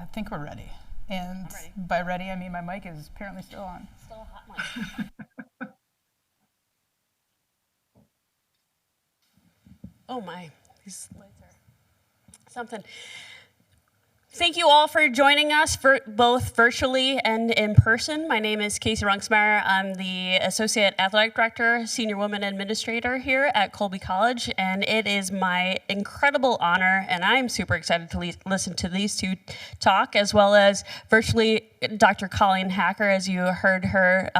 I think we're ready. And ready. by ready, I mean my mic is apparently still on. Still a hot mic. Oh my, these lights are something. Thank you all for joining us, both virtually and in person. My name is Kacey. I'm the Associate Athletic Director, Senior Women Administrator here at Colby College, and it is my incredible honor, and I'm super excited to listen to these two talk, as well as virtually Dr. Colleen Hacker, as you heard her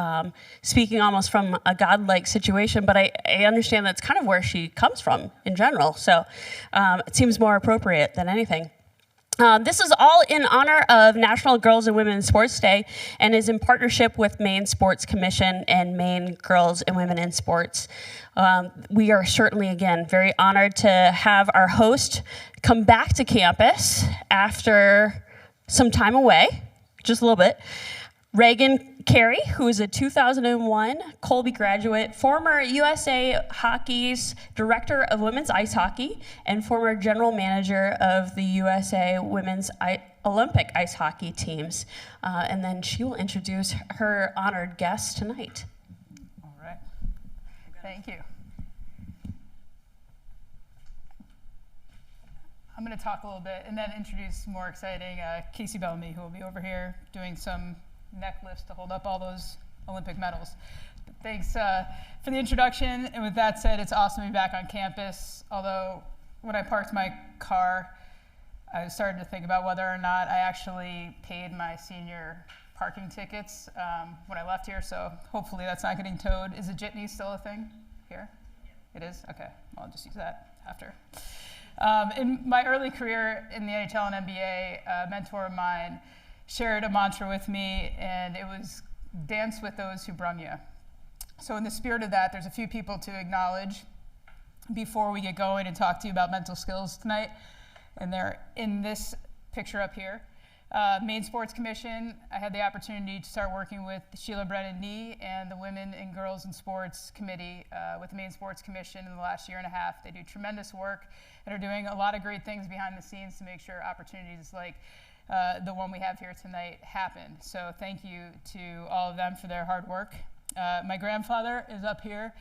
speaking almost from a godlike situation, but I understand that's kind of where she comes from in general, so it seems more appropriate than anything. This is all in honor of National Girls and Women in Sports Day and is in partnership with Maine Sports Commission and Maine Girls and Women in Sports. We are certainly, again, very honored to have our host come back to campus after some time away, just a little bit. Reagan Carey, who is a 2001 Colby graduate, former USA Hockey's Director of Women's Ice Hockey, and former General Manager of the USA Women's Olympic Ice Hockey teams. And then she will introduce her honored guest tonight. All right. Thank you. I'm going to talk a little bit and then introduce more exciting Kacey Bellamy, who will be over here doing some neck lifts to hold up all those Olympic medals. But thanks for the introduction. And with that said, it's awesome to be back on campus. Although when I parked my car, I started to think about whether or not I actually paid my senior parking tickets when I left here. So hopefully that's not getting towed. Is a jitney still a thing here? It is? Okay. I'll just use that after. In my early career in the NHL and NBA, a mentor of mine shared a mantra with me, and it was dance with those who brung you. So in the spirit of that, there's a few people to acknowledge before we get going and talk to you about mental skills tonight. And they're in this picture up here. Maine Sports Commission, I had the opportunity to start working with Sheila Brennan-Nee and the Women and Girls in Sports Committee with the Maine Sports Commission in the last year and a half. They do tremendous work and are doing a lot of great things behind the scenes to make sure opportunities like the one we have here tonight happen. So thank you to all of them for their hard work. My grandfather is up here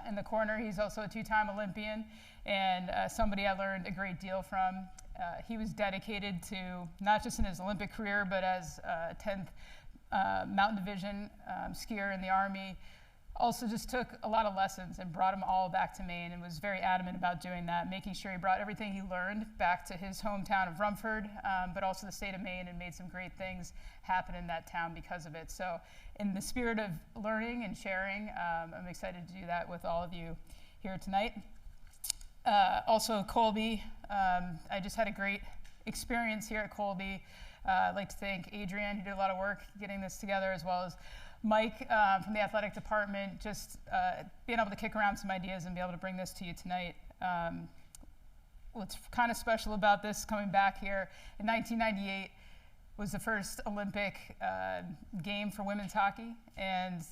in the corner. He's also a two-time Olympian and somebody I learned a great deal from. He was dedicated to, not just in his Olympic career, but as a 10th Mountain Division skier in the Army. Also just took a lot of lessons and brought them all back to Maine and was very adamant about doing that, making sure he brought everything he learned back to his hometown of Rumford, but also the state of Maine, and made some great things happen in that town because of it. So in the spirit of learning and sharing, I'm excited to do that with all of you here tonight. Also Colby, I just had a great experience here at Colby. I'd like to thank Adrian, who did a lot of work getting this together, as well as Mike from the athletic department, just being able to kick around some ideas and be able to bring this to you tonight. What's kind of special about this coming back here, in 1998 was the first Olympic game for women's hockey, and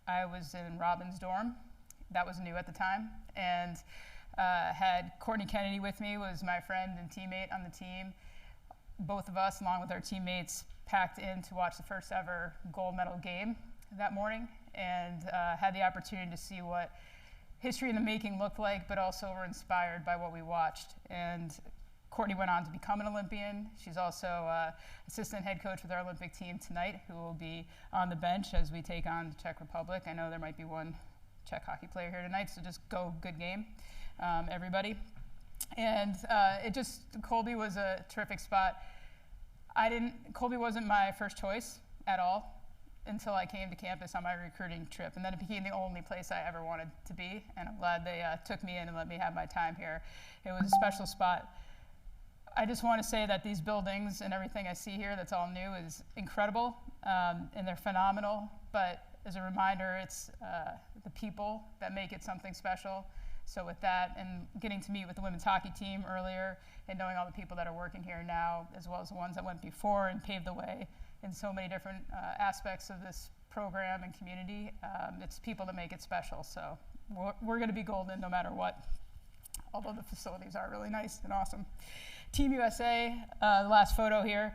I was in Robin's dorm. That was new at the time, and had Courtney Kennedy with me, was my friend and teammate on the team. Both of us, along with our teammates, packed in to watch the first ever gold medal game that morning, and had the opportunity to see what history in the making looked like, but also were inspired by what we watched. And Courtney went on to become an Olympian. She's also assistant head coach with our Olympic team tonight, who will be on the bench as we take on the Czech Republic. I know there might be one Czech hockey player here tonight, so just go, good game, everybody. And Colby was a terrific spot. Colby wasn't my first choice at all until I came to campus on my recruiting trip, and then it became the only place I ever wanted to be, and I'm glad they took me in and let me have my time here. It was a special spot. I just want to say that these buildings and everything I see here that's all new is incredible, and they're phenomenal, but as a reminder, it's the people that make it something special. So with that, and getting to meet with the women's hockey team earlier, and knowing all the people that are working here now, as well as the ones that went before and paved the way in so many different aspects of this program and community, it's people that make it special. So we're going to be golden no matter what, although the facilities are really nice and awesome. Team USA, the last photo here.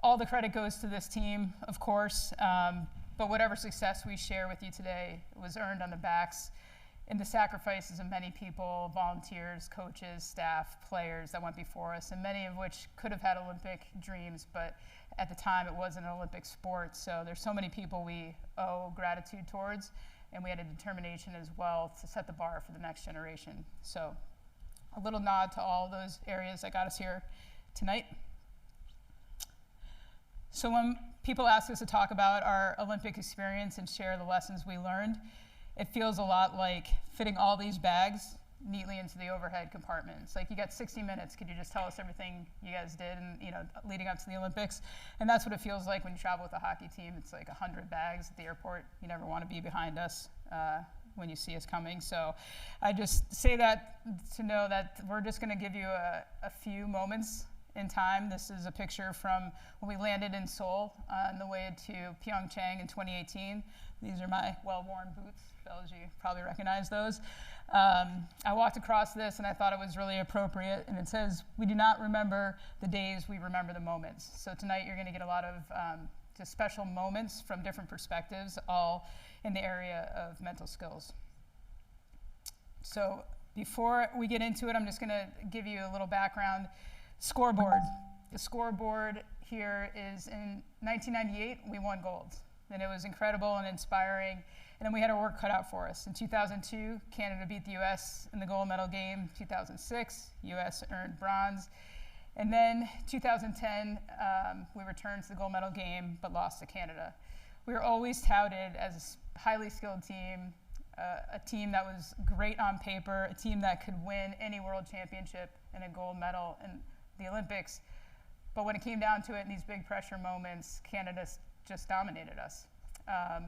All the credit goes to this team, of course, but whatever success we share with you today was earned on the backs and the sacrifices of many people, volunteers, coaches, staff, players that went before us, and many of which could have had Olympic dreams, but at the time it wasn't an Olympic sport. So there's so many people we owe gratitude towards, and we had a determination as well to set the bar for the next generation. So a little nod to all those areas that got us here tonight. So when people ask us to talk about our Olympic experience and share the lessons we learned, it feels a lot like fitting all these bags neatly into the overhead compartment. It's like, you got 60 minutes. Could you just tell us everything you guys did and, leading up to the Olympics? And that's what it feels like when you travel with a hockey team. It's like 100 bags at the airport. You never want to be behind us when you see us coming. So I just say that to know that we're just going to give you a few moments in time. This is a picture from when we landed in Seoul on the way to Pyeongchang in 2018. These are my well-worn boots. Fellas, you probably recognize those. I walked across this and I thought it was really appropriate, and it says, "We do not remember the days, we remember the moments." So tonight you're going to get a lot of just special moments from different perspectives, all in the area of mental skills. So before we get into it, I'm just going to give you a little background. Scoreboard. The scoreboard here is in 1998, we won gold. And it was incredible and inspiring. And then we had our work cut out for us. In 2002, Canada beat the US in the gold medal game. 2006, US earned bronze. And then 2010, we returned to the gold medal game, but lost to Canada. We were always touted as a highly skilled team, a team that was great on paper, a team that could win any world championship and a gold medal in the Olympics. But when it came down to it in these big pressure moments, Canada just dominated us.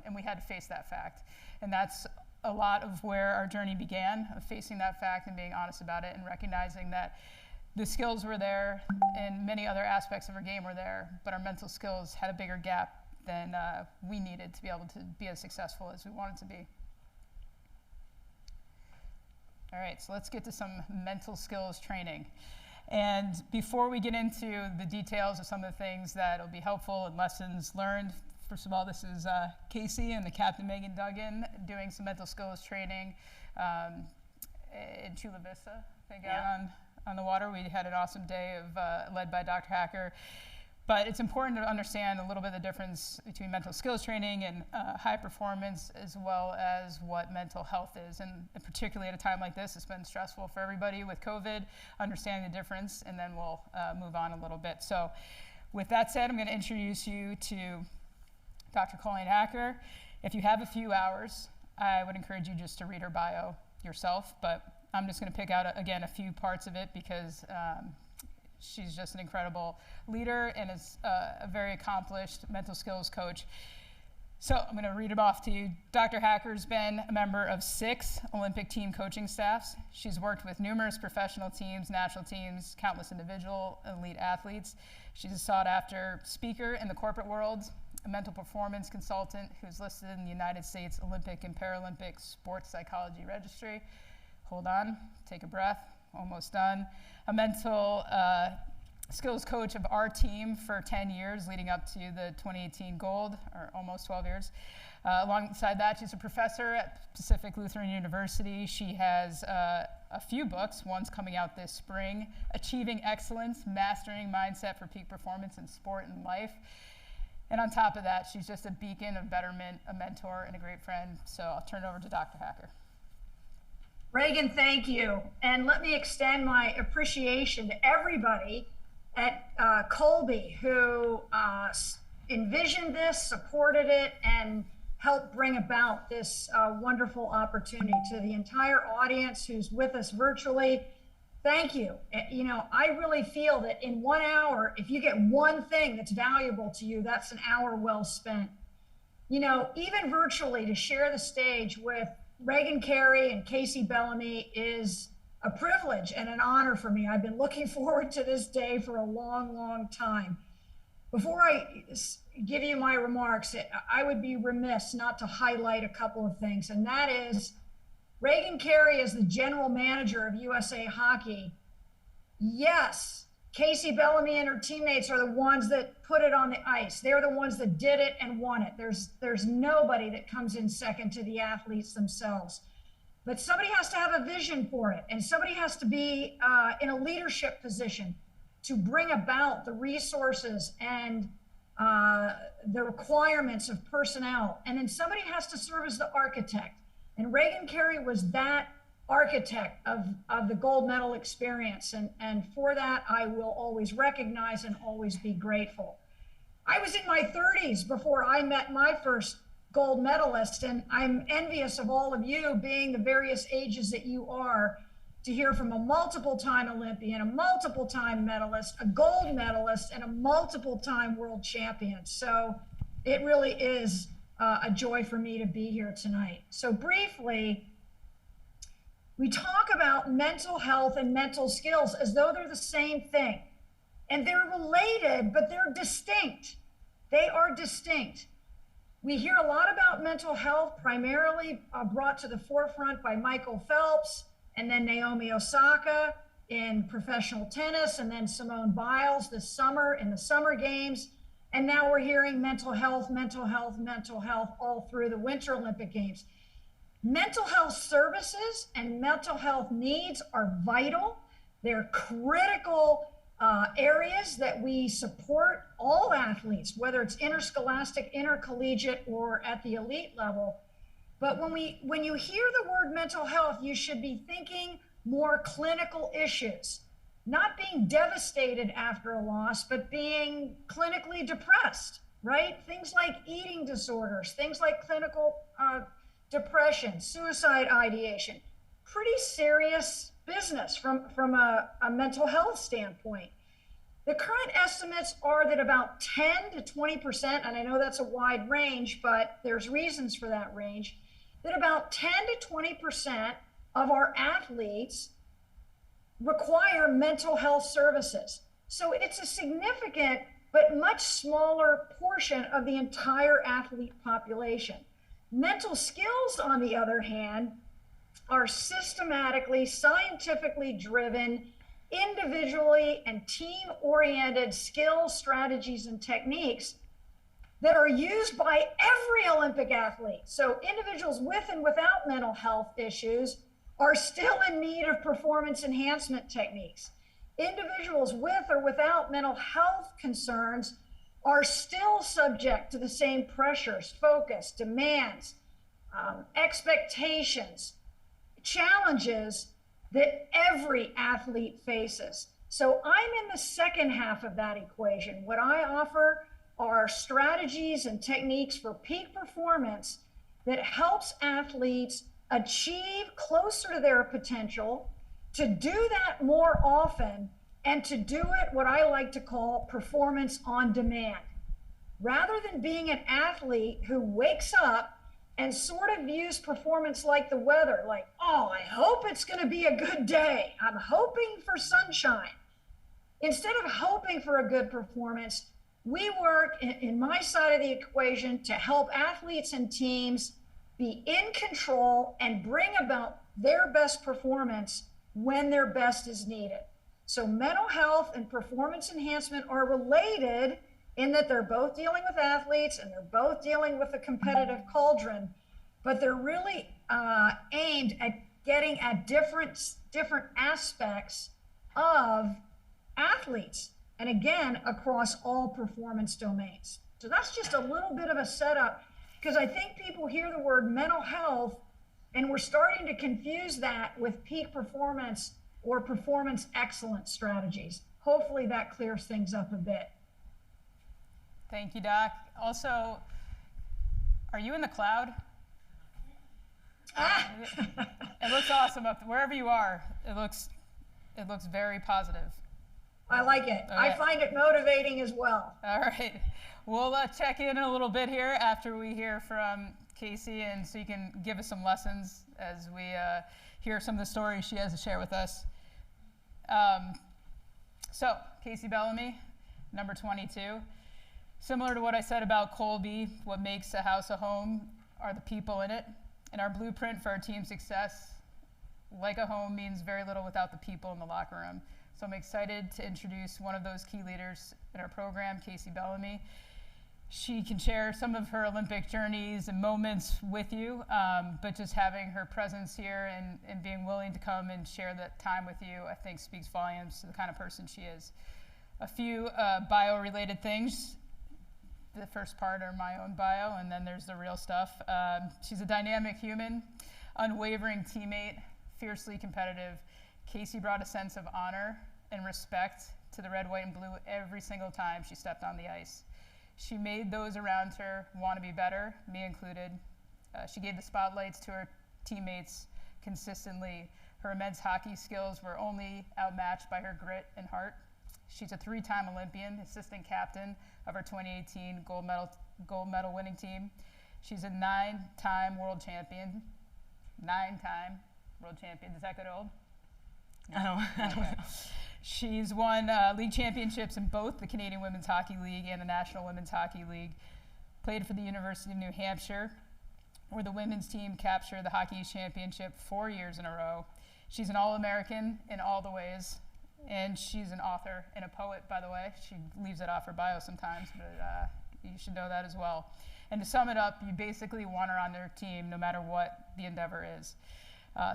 And we had to face that fact. And that's a lot of where our journey began, of facing that fact and being honest about it and recognizing that the skills were there and many other aspects of our game were there, but our mental skills had a bigger gap than we needed to be able to be as successful as we wanted to be. All right, so let's get to some mental skills training. And before we get into the details of some of the things that will be helpful and lessons learned, first of all, this is Kacey and the Captain Megan Duggan doing some mental skills training in Chula Vista, I think, out on the water. We had an awesome day led by Dr. Hacker. But it's important to understand a little bit of the difference between mental skills training and high performance, as well as what mental health is. And particularly at a time like this, it's been stressful for everybody with COVID, understanding the difference, and then we'll move on a little bit. So with that said, I'm going to introduce you to Dr. Colleen Hacker. If you have a few hours, I would encourage you just to read her bio yourself, but I'm just going to pick out, again, a few parts of it because she's just an incredible leader and is a very accomplished mental skills coach. So I'm going to read it off to you. Dr. Hacker's been a member of 6 Olympic team coaching staffs. She's worked with numerous professional teams, national teams, countless individual elite athletes. She's a sought-after speaker in the corporate world, a mental performance consultant who's listed in the United States Olympic and Paralympic Sports Psychology Registry. Hold on, take a breath, almost done. A mental skills coach of our team for 10 years leading up to the 2018 gold, or almost 12 years. Alongside that, she's a professor at Pacific Lutheran University. She has a few books. One's coming out this spring, Achieving Excellence, Mastering Mindset for Peak Performance in Sport and Life. And on top of that, she's just a beacon of betterment, a mentor, and a great friend. So I'll turn it over to Dr. Hacker. Reagan, thank you. And let me extend my appreciation to everybody at Colby who envisioned this, supported it, and helped bring about this wonderful opportunity. To the entire audience who's with us virtually, thank you. You know, I really feel that in 1 hour, if you get one thing that's valuable to you, that's an hour well spent. You know, even virtually, to share the stage with Reagan Carey and Kacey Bellamy is a privilege and an honor for me. I've been looking forward to this day for a long, long time. Before I give you my remarks, I would be remiss not to highlight a couple of things, and that is Reagan Carey, as the general manager of USA Hockey, yes, Kacey Bellamy and her teammates are the ones that put it on the ice. They're the ones that did it and won it. There's nobody that comes in second to the athletes themselves. But somebody has to have a vision for it, and somebody has to be in a leadership position to bring about the resources and the requirements of personnel. And then somebody has to serve as the architect. And Reagan Carey was that architect of the gold medal experience. And for that, I will always recognize and always be grateful. I was in my 30s before I met my first gold medalist, and I'm envious of all of you being the various ages that you are, to hear from a multiple-time Olympian, a multiple-time medalist, a gold medalist, and a multiple-time world champion. So it really is a joy for me to be here tonight. So briefly, we talk about mental health and mental skills as though they're the same thing. And they're related, but they're distinct. They are distinct. We hear a lot about mental health, primarily brought to the forefront by Michael Phelps, and then Naomi Osaka in professional tennis, and then Simone Biles this summer in the Summer Games. And now we're hearing mental health, mental health, mental health all through the Winter Olympic Games. Mental health services and mental health needs are vital. They're critical areas that we support all athletes, whether it's interscholastic, intercollegiate, or at the elite level. But when you hear the word mental health, you should be thinking more clinical issues, not being devastated after a loss, but being clinically depressed, right? Things like eating disorders, things like clinical depression, suicide ideation, pretty serious business from a mental health standpoint. The current estimates are that about 10 to 20%, and I know that's a wide range, but there's reasons for that range, that about 10 to 20% of our athletes require mental health services. So it's a significant but much smaller portion of the entire athlete population. Mental skills, on the other hand, are systematically, scientifically driven, individually and team-oriented skills, strategies, and techniques that are used by every Olympic athlete. So individuals with and without mental health issues are still in need of performance enhancement techniques. Individuals with or without mental health concerns are still subject to the same pressures, focus, demands, expectations, challenges that every athlete faces. So I'm in the second half of that equation. What I offer are strategies and techniques for peak performance that helps athletes achieve closer to their potential, to do that more often, and to do it what I like to call performance on demand. Rather than being an athlete who wakes up and sort of views performance like the weather, like, oh, I hope it's going to be a good day. I'm hoping for sunshine. Instead of hoping for a good performance, we work in my side of the equation to help athletes and teams be in control and bring about their best performance when their best is needed. So mental health and performance enhancement are related in that they're both dealing with athletes and they're both dealing with a competitive cauldron, but they're really aimed at getting at different aspects of athletes, and again, across all performance domains. So that's just a little bit of a setup, because I think people hear the word mental health and we're starting to confuse that with peak performance or performance excellence strategies. Hopefully that clears things up a bit. Thank you, Doc. Also, are you in the cloud? It looks awesome up wherever you are. It looks very positive. I like it. Okay. I find it motivating as well. All right. We'll check in a little bit here after we hear from Kacey, and so you can give us some lessons as we hear some of the stories she has to share with us. So, Kacey Bellamy, number 22. Similar to what I said about Colby, what makes a house a home are the people in it. And our blueprint for our team success, like a home, means very little without the people in the locker room. So I'm excited to introduce one of those key leaders in our program, Kacey Bellamy. She can share some of her Olympic journeys and moments with you, but just having her presence here and being willing to come and share that time with you, I think speaks volumes to the kind of person she is. A few bio-related things. The first part are my own bio, and then there's the real stuff. She's a dynamic human, unwavering teammate, fiercely competitive. Kacey brought a sense of honor and respect to the red, white, and blue every single time she stepped on the ice. She made those around her want to be better, me included. She gave the spotlights to her teammates consistently. Her immense hockey skills were only outmatched by her grit and heart. She's a 3-time Olympian, assistant captain of her 2018 gold medal winning team. She's a 9-time world champion. 9-time world champion. Does that get old? I don't know. She's won league championships in both the Canadian Women's Hockey League and the National Women's Hockey League. Played for the University of New Hampshire, where the women's team captured the Hockey East Championship 4 years in a row. She's an All-American in all the ways, and she's an author and a poet, by the way. She leaves it off her bio sometimes, but you should know that as well. And to sum it up, you basically want her on their team no matter what the endeavor is.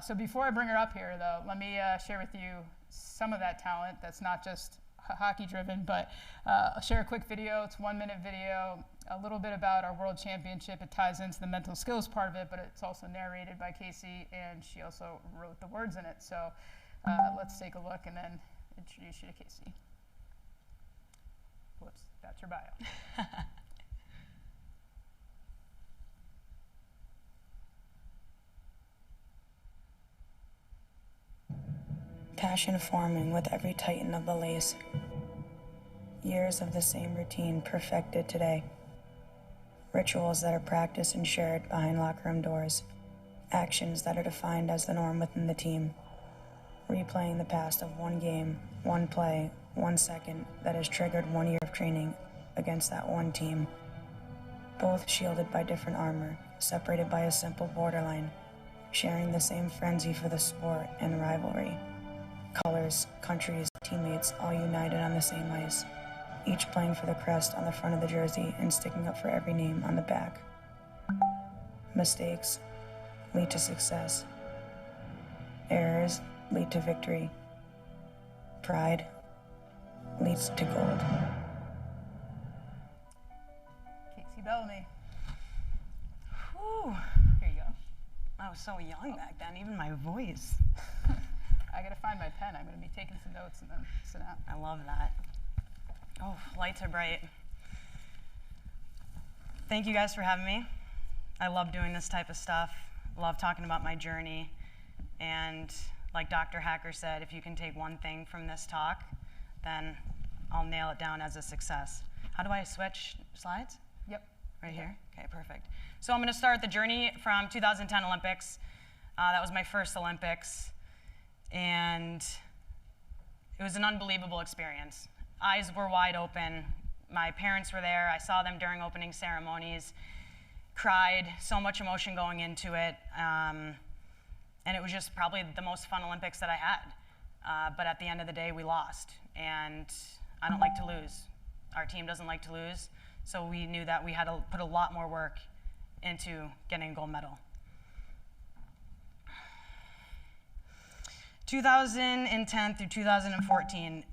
So before I bring her up here, though, let me share with you some of that talent that's not just hockey-driven, but I'll share a quick video. It's a 1-minute video, a little bit about our World Championship. It ties into the mental skills part of it, but it's also narrated by Kacey, and she also wrote the words in it. So let's take a look and then introduce you to Kacey. Whoops, that's your bio. Passion forming with every tighten of the lace. Years of the same routine perfected today. Rituals that are practiced and shared behind locker room doors. Actions that are defined as the norm within the team. Replaying the past of one game, one play, 1 second that has triggered 1 year of training against that one team. Both shielded by different armor, separated by a simple borderline. Sharing the same frenzy for the sport and rivalry. Colors, countries, teammates, all united on the same ice, each playing for the crest on the front of the jersey and sticking up for every name on the back. Mistakes lead to success. Errors lead to victory. Pride leads to gold. Kacey Bellamy. Whew. Here you go. I was so young back then, even my voice. I gotta find my pen. I'm gonna be taking some notes and then sit down. I love that. Oh, lights are bright. Thank you guys for having me. I love doing this type of stuff. Love talking about my journey. And like Dr. Hacker said, if you can take one thing from this talk, then I'll nail it down as a success. How do I switch slides? Yep. Right here? Okay, perfect. So I'm gonna start the journey from 2010 Olympics. That was my first Olympics. And it was an unbelievable experience. Eyes were wide open. My parents were there. I saw them during opening ceremonies, cried, so much emotion going into it. And it was just probably the most fun Olympics that I had. But at the end of the day, we lost. And I don't like to lose. Our team doesn't like to lose. So we knew that we had to put a lot more work into getting a gold medal. 2010 through 2014,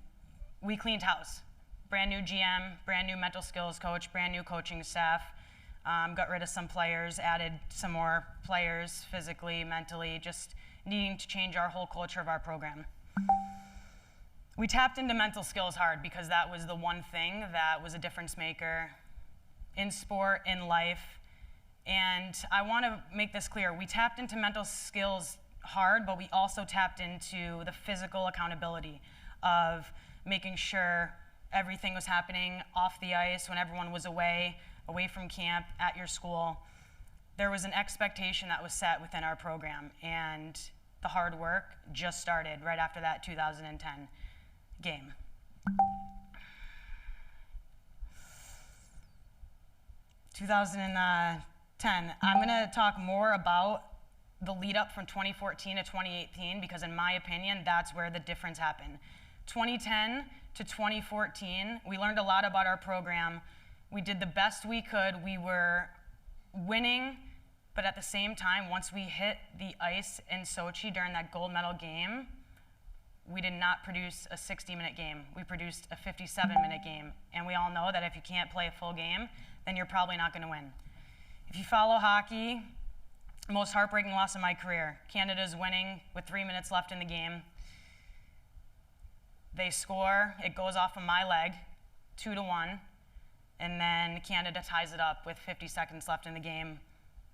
we cleaned house. Brand new GM, brand new mental skills coach, brand new coaching staff. Got rid of some players, added some more players physically, mentally, just needing to change our whole culture of our program. We tapped into mental skills hard because that was the one thing that was a difference maker in sport, in life. And I want to make this clear. We tapped into mental skills hard, but we also tapped into the physical accountability of making sure everything was happening off the ice when everyone was away from camp, at your school. There was an expectation that was set within our program, and the hard work just started right after that 2010 game. I'm gonna talk more about the lead up from 2014 to 2018 because in my opinion, that's where the difference happened. 2010 to 2014, we learned a lot about our program. We did the best we could. We were winning, but at the same time, once we hit the ice in Sochi during that gold medal game, we did not produce a 60-minute game. We produced a 57-minute game. And we all know that if you can't play a full game, then you're probably not going to win. If you follow hockey, most heartbreaking loss of my career. Canada's winning with 3 minutes left in the game. They score, it goes off of my leg, 2-1, and then Canada ties it up with 50 seconds left in the game,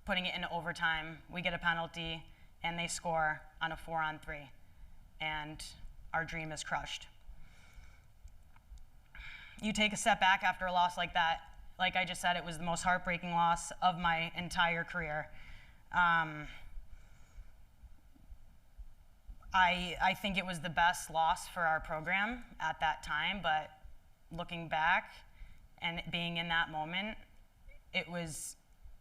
putting it into overtime. We get a penalty, and they score on a 4-on-3, and our dream is crushed. You take a step back after a loss like that. Like I just said, it was the most heartbreaking loss of my entire career. I think it was the best loss for our program at that time, but looking back and being in that moment, it was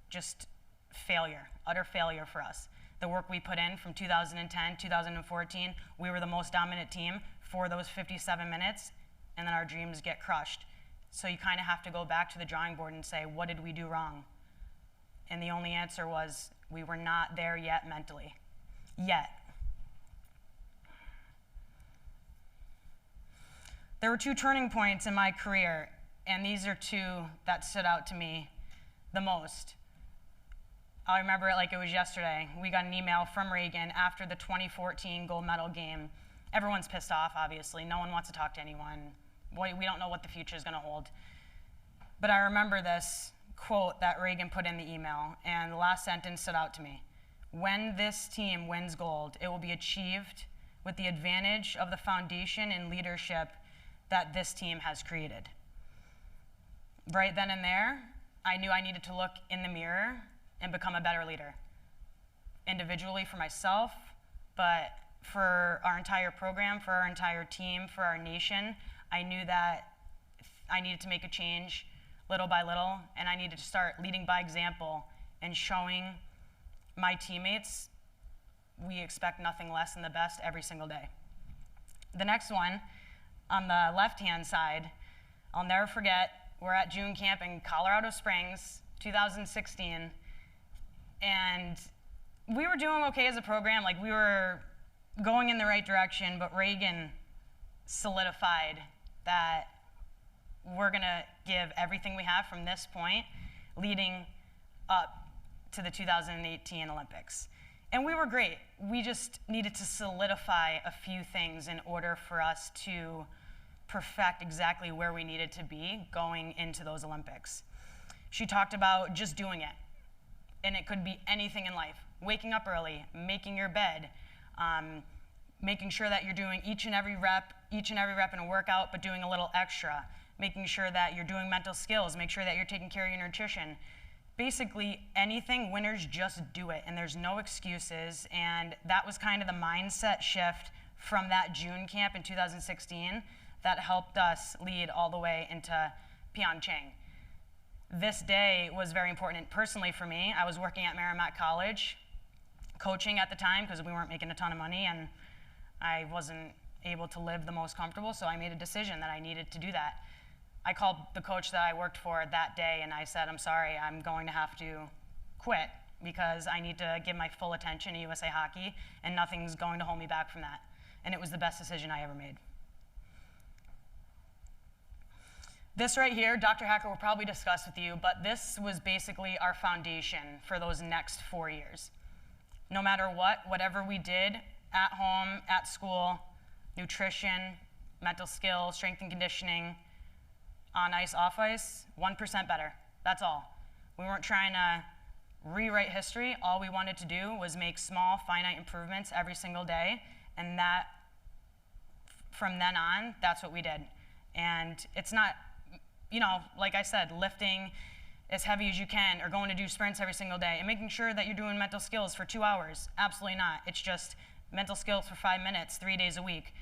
just failure, utter failure for us. The work we put in from 2010, 2014, we were the most dominant team for those 57 minutes, and then our dreams get crushed. So you kind of have to go back to the drawing board and say, what did we do wrong? And the only answer was, we were not there yet mentally. Yet. There were two turning points in my career, and these are two that stood out to me the most. I remember it like it was yesterday. We got an email from Reagan after the 2014 gold medal game. Everyone's pissed off, obviously. No one wants to talk to anyone. We don't know what the future is going to hold. But I remember this quote that Reagan put in the email, and the last sentence stood out to me. When this team wins gold, it will be achieved with the advantage of the foundation and leadership that this team has created. Right then and there, I knew I needed to look in the mirror and become a better leader. Individually for myself, but for our entire program, for our entire team, for our nation, I knew that I needed to make a change little by little, and I needed to start leading by example and showing my teammates we expect nothing less than the best every single day. The next one, on the left-hand side, I'll never forget, we're at June camp in Colorado Springs, 2016, and we were doing okay as a program. Like, we were going in the right direction, but Reagan solidified that we're gonna give everything we have from this point leading up to the 2018 Olympics. And we were great. We just needed to solidify a few things in order for us to perfect exactly where we needed to be going into those Olympics. She talked about just doing it. And it could be anything in life. Waking up early, making your bed, making sure that you're doing each and every rep in a workout, but doing a little extra, making sure that you're doing mental skills, make sure that you're taking care of your nutrition. Basically anything, winners just do it, and there's no excuses. And that was kind of the mindset shift from that June camp in 2016 that helped us lead all the way into Pyeongchang. This day was very important personally for me. I was working at Merrimack College, coaching at the time because we weren't making a ton of money, and I wasn't able to live the most comfortable, so I made a decision that I needed to do that. I called the coach that I worked for that day, and I said, I'm sorry, I'm going to have to quit because I need to give my full attention to USA Hockey, and nothing's going to hold me back from that. And it was the best decision I ever made. This right here, Dr. Hacker will probably discuss with you, but this was basically our foundation for those next 4 years. No matter what, whatever we did at home, at school, nutrition, mental skills, strength and conditioning, on ice, off ice, 1% better. That's all. We weren't trying to rewrite history. All we wanted to do was make small, finite improvements every single day, and that, from then on, that's what we did. And it's not, you know, like I said, lifting as heavy as you can or going to do sprints every single day and making sure that you're doing mental skills for 2 hours. Absolutely not. It's just mental skills for 5 minutes, 3 days a week,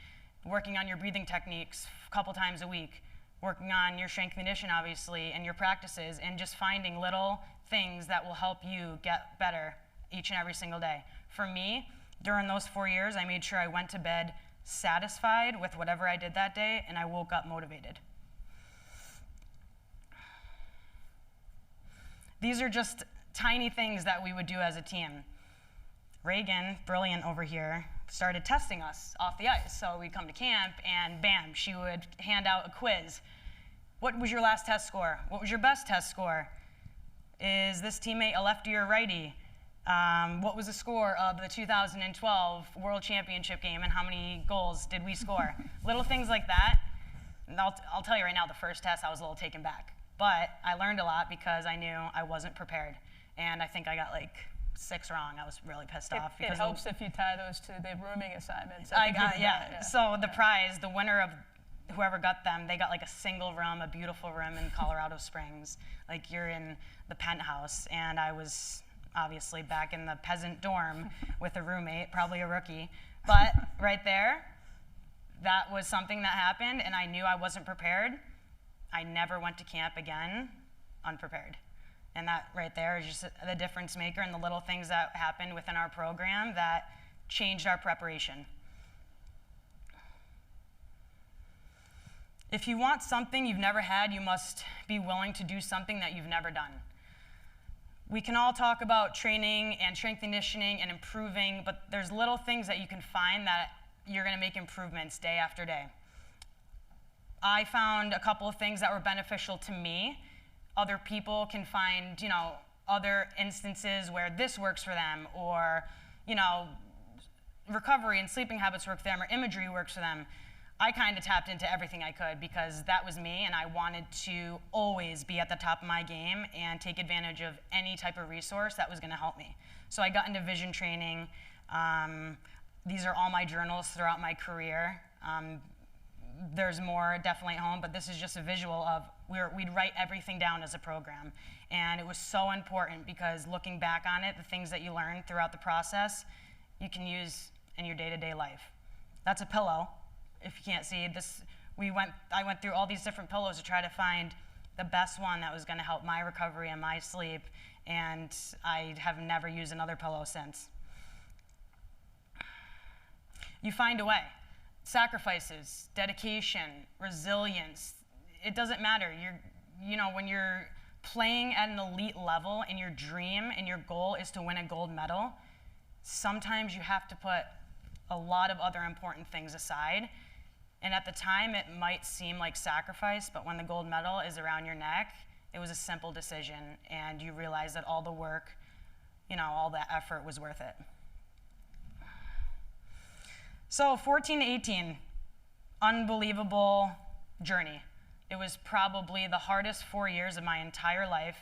working on your breathing techniques a couple times a week, working on your strength and condition, obviously, and your practices, and just finding little things that will help you get better each and every single day. For me, during those 4 years, I made sure I went to bed satisfied with whatever I did that day, and I woke up motivated. These are just tiny things that we would do as a team. Reagan, brilliant over here, started testing us off the ice. So we'd come to camp, and bam, she would hand out a quiz. What was your last test score? What was your best test score? Is this teammate a lefty or righty? What was the score of the 2012 World Championship game, and how many goals did we score? Little things like that. And I'll tell you right now, the first test I was a little taken back. But I learned a lot because I knew I wasn't prepared. And I think I got like 6 wrong. I was really pissed off. It helps if you tie those to the rooming assignments. Yeah. So the prize, the winner of whoever got them, they got like a single room, a beautiful room in Colorado Springs. Like you're in the penthouse, and I was obviously back in the peasant dorm with a roommate, probably a rookie. But right there, that was something that happened, and I knew I wasn't prepared. I never went to camp again unprepared. And that right there is just the difference maker, and the little things that happened within our program that changed our preparation. If you want something you've never had, you must be willing to do something that you've never done. We can all talk about training and strength conditioning and improving, but there's little things that you can find that you're going to make improvements day after day. I found a couple of things that were beneficial to me. Other people can find, other instances where this works for them, or, recovery and sleeping habits work for them, or imagery works for them. I kind of tapped into everything I could because that was me, and I wanted to always be at the top of my game and take advantage of any type of resource that was going to help me. So I got into vision training. These are all my journals throughout my career. There's more definitely at home, but this is just a visual of we'd write everything down as a program. And it was so important because looking back on it, the things that you learn throughout the process, you can use in your day-to-day life. That's a pillow. If you can't see this, I went through all these different pillows to try to find the best one that was going to help my recovery and my sleep, and I have never used another pillow since. You find a way. Sacrifices, dedication, resilience, it doesn't matter. When you're playing at an elite level and your dream and your goal is to win a gold medal, sometimes you have to put a lot of other important things aside. And at the time, it might seem like sacrifice, but when the gold medal is around your neck, it was a simple decision, and you realize that all the work, all that effort was worth it. So 14 to 18, unbelievable journey. It was probably the hardest 4 years of my entire life.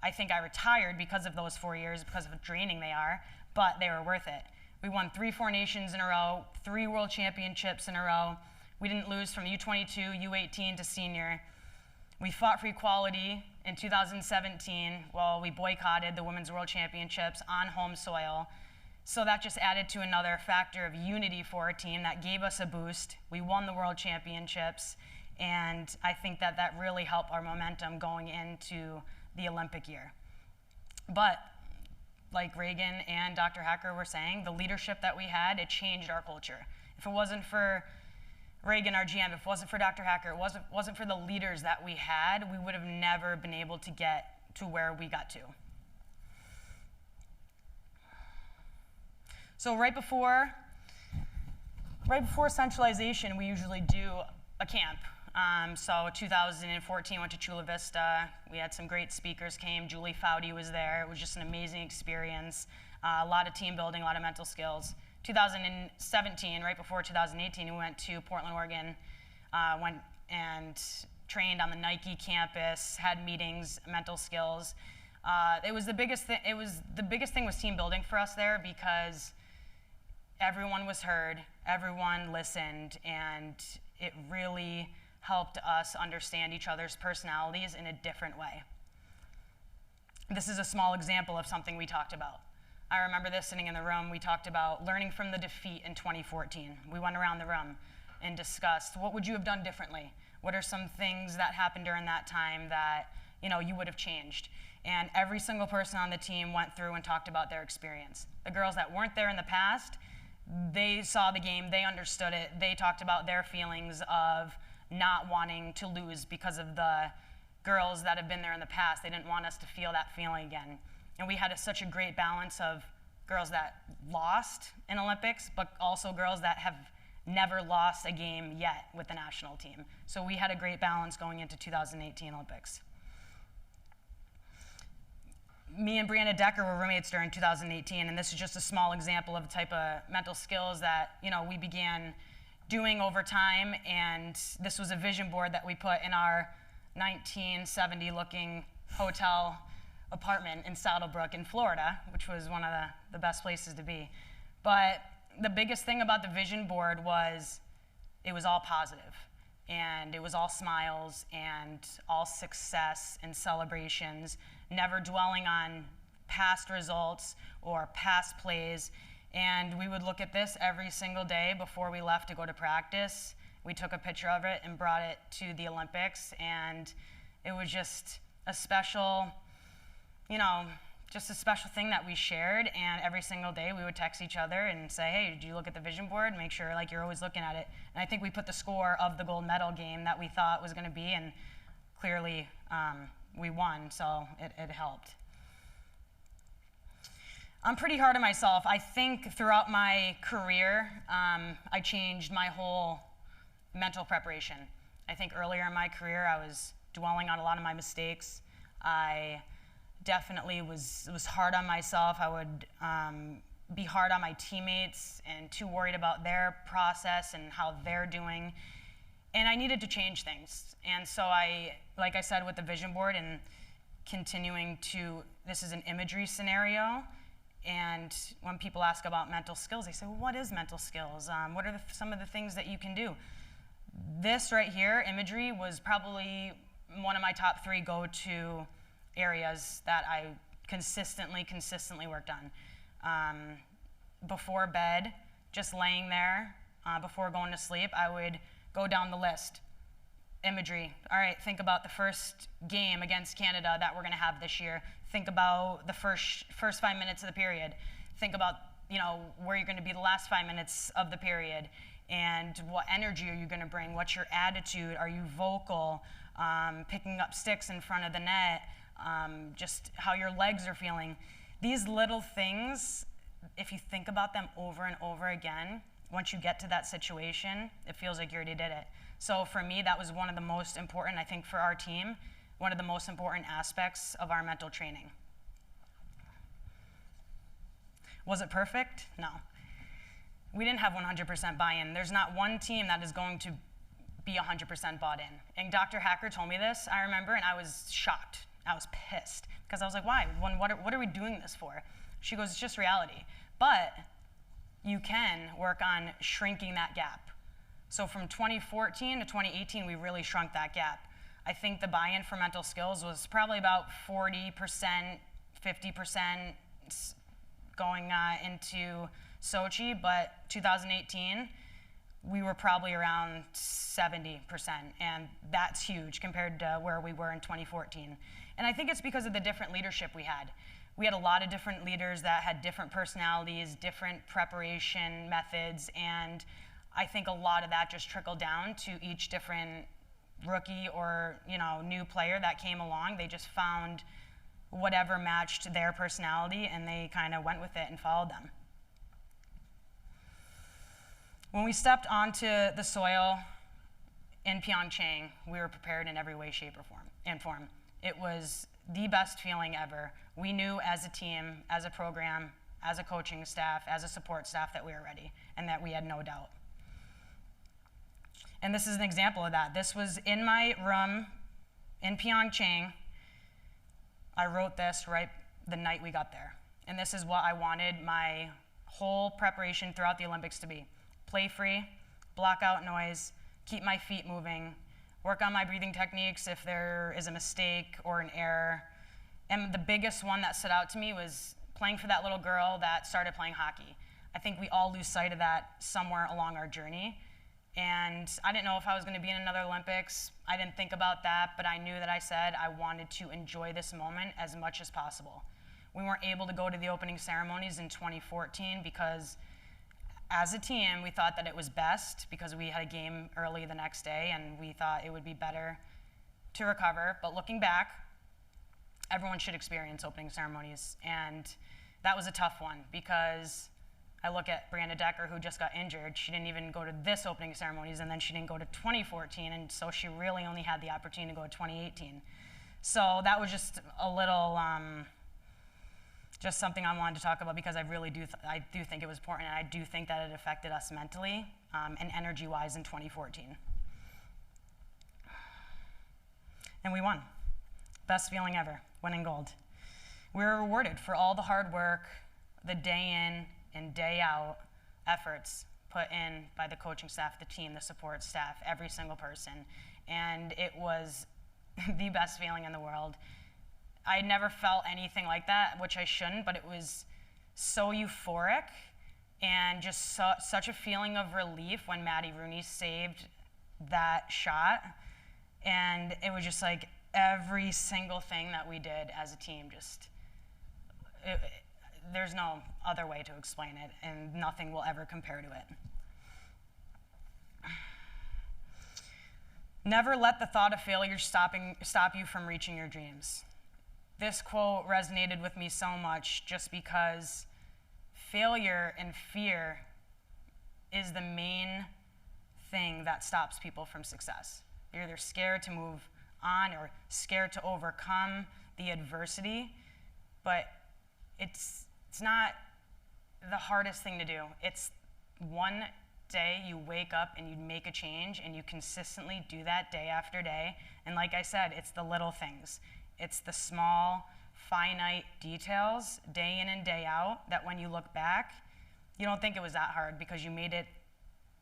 I think I retired because of those 4 years, because of how draining they are, but they were worth it. We won 3 Four Nations in a row, 3 World Championships in a row. We didn't lose from U22, U18 to senior. We fought for equality in 2017. Well, we boycotted the Women's World Championships on home soil. So that just added to another factor of unity for our team that gave us a boost. We won the World Championships, and I think that really helped our momentum going into the Olympic year. But like Reagan and Dr. Hacker were saying, the leadership that we had, it changed our culture. If it wasn't for Reagan, our GM, if it wasn't for Dr. Hacker, it wasn't for the leaders that we had, we would have never been able to get to where we got to. So right before centralization, we usually do a camp. So 2014, went to Chula Vista. We had some great speakers came. Julie Foudy was there. It was just an amazing experience. A lot of team building, a lot of mental skills. 2017, right before 2018, we went to Portland, Oregon, went and trained on the Nike campus, had meetings, mental skills. The biggest thing was team building for us there because everyone was heard, everyone listened, and it really helped us understand each other's personalities in a different way. This is a small example of something we talked about. I remember this sitting in the room. We talked about learning from the defeat in 2014. We went around the room and discussed, what would you have done differently? What are some things that happened during that time that you would have changed? And every single person on the team went through and talked about their experience. The girls that weren't there in the past, they saw the game, they understood it, they talked about their feelings of not wanting to lose because of the girls that have been there in the past. They didn't want us to feel that feeling again. And we had such a great balance of girls that lost in Olympics, but also girls that have never lost a game yet with the national team. So we had a great balance going into 2018 Olympics. Me and Brianna Decker were roommates during 2018, and this is just a small example of the type of mental skills that we began doing over time. And this was a vision board that we put in our 1970-looking hotel apartment in Saddlebrook in Florida, which was one of the best places to be. But the biggest thing about the vision board was it was all positive, and it was all smiles and all success and celebrations, never dwelling on past results or past plays. And we would look at this every single day before we left to go to practice. We took a picture of it and brought it to the Olympics, and it was just a special, just a special thing that we shared. And every single day we would text each other and say, hey, did you look at the vision board? Make sure you're always looking at it. And I think we put the score of the gold medal game that we thought was going to be, and clearly we won, so it helped. I'm pretty hard on myself. I think throughout my career, I changed my whole mental preparation. I think earlier in my career, I was dwelling on a lot of my mistakes. I definitely was hard on myself. I would be hard on my teammates and too worried about their process and how they're doing. And I needed to change things. And so like I said, with the vision board and continuing this is an imagery scenario. And when people ask about mental skills, they say, well, what is mental skills? What are some of the things that you can do? This right here, imagery, was probably one of my top 3 go-to areas that I consistently worked on. Before bed, just laying there, before going to sleep, I would go down the list. Imagery. All right, think about the first game against Canada that we're going to have this year. Think about the first 5 minutes of the period. Think about where you're going to be the last 5 minutes of the period, and what energy are you going to bring? What's your attitude? Are you vocal? Picking up sticks in front of the net? Just how your legs are feeling. These little things, if you think about them over and over again, once you get to that situation, it feels like you already did it. So for me, that was one of the most important, I think for our team, one of the most important aspects of our mental training. Was it perfect? No. We didn't have 100% buy-in. There's not one team that is going to be 100% bought in. And Dr. Hacker told me this, I remember, and I was shocked. I was pissed, because I was like, why? What are we doing this for? She goes, it's just reality. But you can work on shrinking that gap. So from 2014 to 2018, we really shrunk that gap. I think the buy-in for mental skills was probably about 40%, 50% going into Sochi, but 2018, we were probably around 70%, and that's huge compared to where we were in 2014. And I think it's because of the different leadership we had. We had a lot of different leaders that had different personalities, different preparation methods, and I think a lot of that just trickled down to each different rookie or new player that came along. They just found whatever matched their personality, and they kind of went with it and followed them. When we stepped onto the soil in Pyeongchang, we were prepared in every way, shape, or form. It was the best feeling ever. We knew as a team, as a program, as a coaching staff, as a support staff, that we were ready and that we had no doubt. And this is an example of that. This was in my room in Pyeongchang. I wrote this right the night we got there. And this is what I wanted my whole preparation throughout the Olympics to be. Play free, block out noise, keep my feet moving, work on my breathing techniques if there is a mistake or an error. And the biggest one that stood out to me was playing for that little girl that started playing hockey. I think we all lose sight of that somewhere along our journey. And I didn't know if I was going to be in another Olympics. I didn't think about that, but I knew that I said I wanted to enjoy this moment as much as possible. We weren't able to go to the opening ceremonies in 2014 because as a team, we thought that it was best because we had a game early the next day and we thought it would be better to recover. But looking back, everyone should experience opening ceremonies. And that was a tough one because I look at Brianna Decker, who just got injured. She didn't even go to this opening ceremonies, and then she didn't go to 2014, and so she really only had the opportunity to go to 2018. So that was just a little, just something I wanted to talk about because I really do, I do think it was important, and I do think that it affected us mentally and energy-wise in 2014. And we won. Best feeling ever, winning gold. We were rewarded for all the hard work, the day in and day out efforts put in by the coaching staff, the team, the support staff, every single person. And it was the best feeling in the world. I never felt anything like that, which I shouldn't, but it was so euphoric and just such a feeling of relief when Maddie Rooney saved that shot. And it was just like every single thing that we did as a team just, there's no other way to explain it, and nothing will ever compare to it. Never let the thought of failure stop you from reaching your dreams. This quote resonated with me so much just because failure and fear is the main thing that stops people from success. You're either scared to move on or scared to overcome the adversity, but it's not the hardest thing to do. It's one day you wake up and you make a change and you consistently do that day after day. And like I said, it's the little things. It's the small, finite details day in and day out that when you look back, you don't think it was that hard because you made it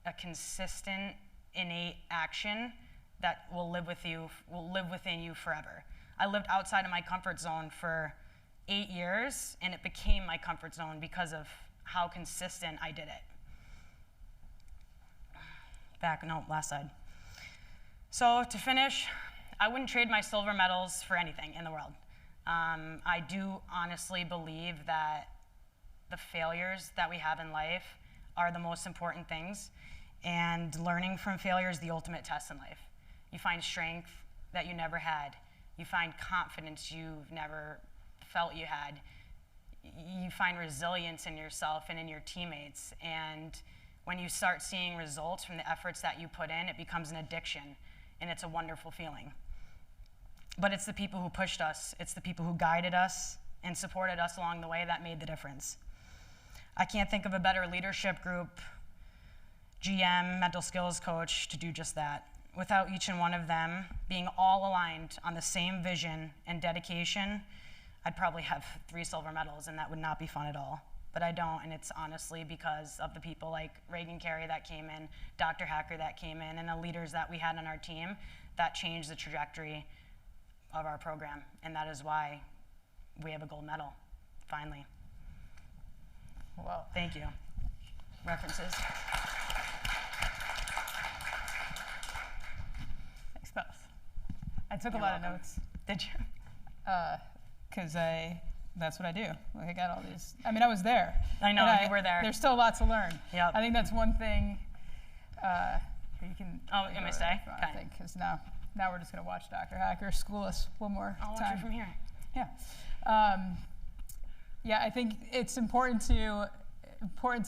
a consistent, innate action that will live within you forever. I lived outside of my comfort zone for 8 years, and it became my comfort zone because of how consistent I did it. Last slide. So to finish, I wouldn't trade my silver medals for anything in the world. I do honestly believe that the failures that we have in life are the most important things, and learning from failure is the ultimate test in life. You find strength that you never had. You find confidence you've never felt you had. You find resilience in yourself and in your teammates. And when you start seeing results from the efforts that you put in, it becomes an addiction, and it's a wonderful feeling. But it's the people who pushed us, it's the people who guided us and supported us along the way that made the difference. I can't think of a better leadership group, GM, mental skills coach, to do just that. Without each and one of them being all aligned on the same vision and dedication, I'd probably have 3 silver medals, and that would not be fun at all. But I don't, and it's honestly because of the people like Reagan Carey that came in, Dr. Hacker that came in, and the leaders that we had on our team that changed the trajectory of our program. And that is why we have a gold medal, finally. Well, thank you. References. Thanks, Beth. I took a You're lot welcome. of notes. Did you? Because that's what I do. Like, I got all these. I mean, I was there. I know, And you were there. There's still a lot to learn. Yep. I think that's one thing. You can. Oh, you want me to stay? I Okay. think because now we're just gonna watch Dr. Hacker school us one more I'll watch time. it from here. Yeah. Yeah, I think it's important to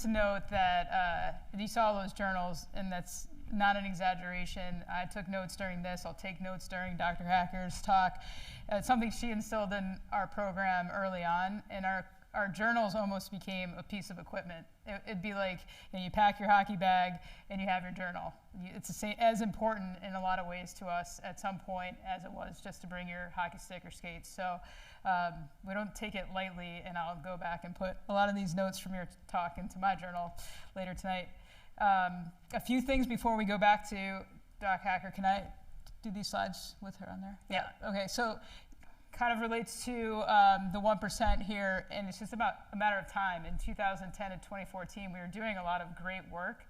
note that you saw those journals, and that's not an exaggeration. I took notes during this. I'll take notes during Dr. Hacker's talk. It's something she instilled in our program early on, and our journals almost became a piece of equipment. It'd be like, you pack your hockey bag and you have your journal. It's the same, as important in a lot of ways to us at some point as it was just to bring your hockey stick or skates. So we don't take it lightly, and I'll go back and put a lot of these notes from your talk into my journal later tonight. A few things before we go back to Doc Hacker. Can I do these slides with her on there? Yeah. Okay, so kind of relates to the 1% here, and it's just about a matter of time. In 2010 and 2014, we were doing a lot of great work,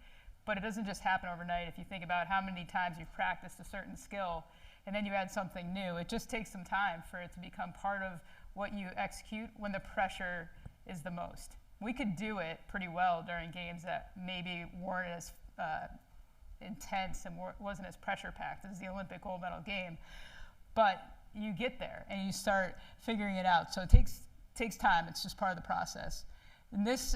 but it doesn't just happen overnight. If you think about how many times you've practiced a certain skill, and then you add something new, it just takes some time for it to become part of what you execute when the pressure is the most. we could do it pretty well during games that maybe weren't as intense and wasn't as pressure packed as the Olympic gold medal game. But you get there and you start figuring it out. So it takes time. It's just part of the process. And this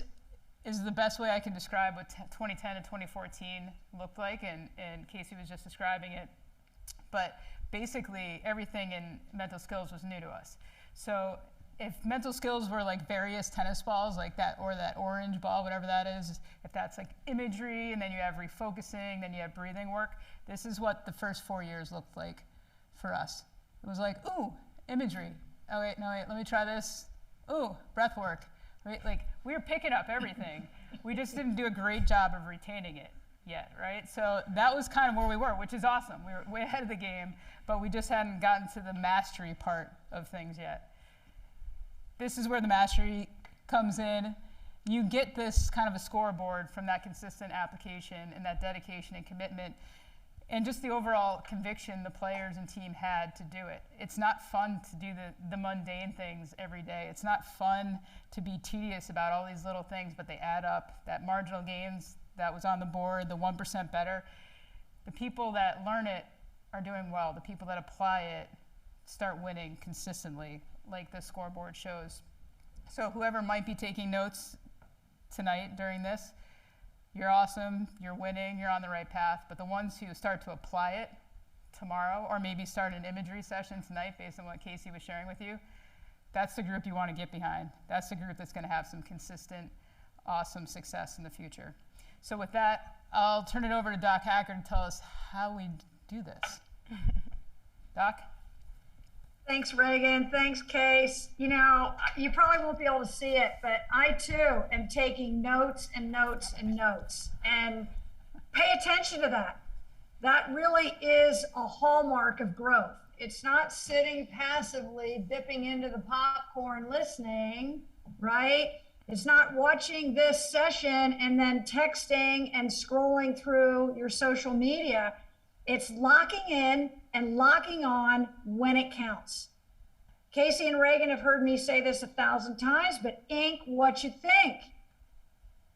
is the best way I can describe what 2010 and 2014 looked like, and Kacey was just describing it. But basically, everything in mental skills was new to us. So if mental skills were like various tennis balls, like that, or that orange ball, whatever that is, if that's like imagery, and then you have refocusing, then you have breathing work, this is what the first 4 years looked like for us. It was like, ooh, imagery. Oh, wait, no, wait, let me try this. Ooh, breath work. Right? Like, we were picking up everything. We just didn't do a great job of retaining it yet, right? So that was kind of where we were, which is awesome. We were way ahead of the game, but we just hadn't gotten to the mastery part of things yet. This is where the mastery comes in. You get this kind of a scoreboard from that consistent application and that dedication and commitment, and just the overall conviction the players and team had to do it. It's not fun to do the mundane things every day. It's not fun to be tedious about all these little things, but they add up. That marginal gains that was on the board, the 1% better, the people that learn it are doing well. The people that apply it start winning consistently, like the scoreboard shows. So whoever might be taking notes tonight during this, you're awesome, you're winning, you're on the right path. But the ones who start to apply it tomorrow, or maybe start an imagery session tonight based on what Kacey was sharing with you, that's the group you want to get behind. That's the group that's going to have some consistent, awesome success in the future. So with that, I'll turn it over to Doc Hacker to tell us how we do this. Doc? Thanks, Reagan. Thanks, Case. You know, you probably won't be able to see it, but I too am taking notes and notes and notes. And pay attention to that. That really is a hallmark of growth. It's not sitting passively, dipping into the popcorn, listening, right? It's not watching this session and then texting and scrolling through your social media. It's locking in and locking on when it counts. Kacey and Reagan have heard me say this 1,000 times, but ink what you think.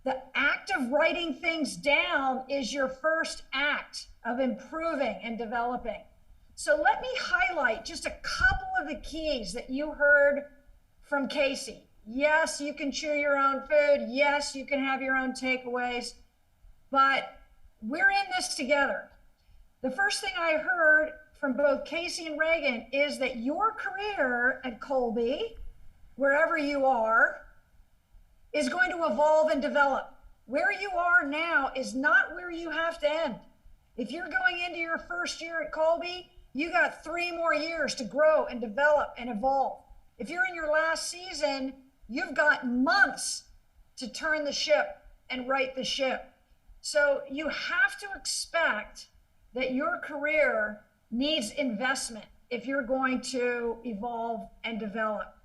The act of writing things down is your first act of improving and developing. So let me highlight just a couple of the keys that you heard from Kacey. Yes, you can chew your own food. Yes, you can have your own takeaways, but we're in this together. The first thing I heard from both Kacey and Reagan is that your career at Colby, wherever you are, is going to evolve and develop. Where you are now is not where you have to end. If you're going into your first year at Colby, you got 3 more years to grow and develop and evolve. If you're in your last season, you've got months to turn the ship and right the ship. So you have to expect that your career needs investment if you're going to evolve and develop.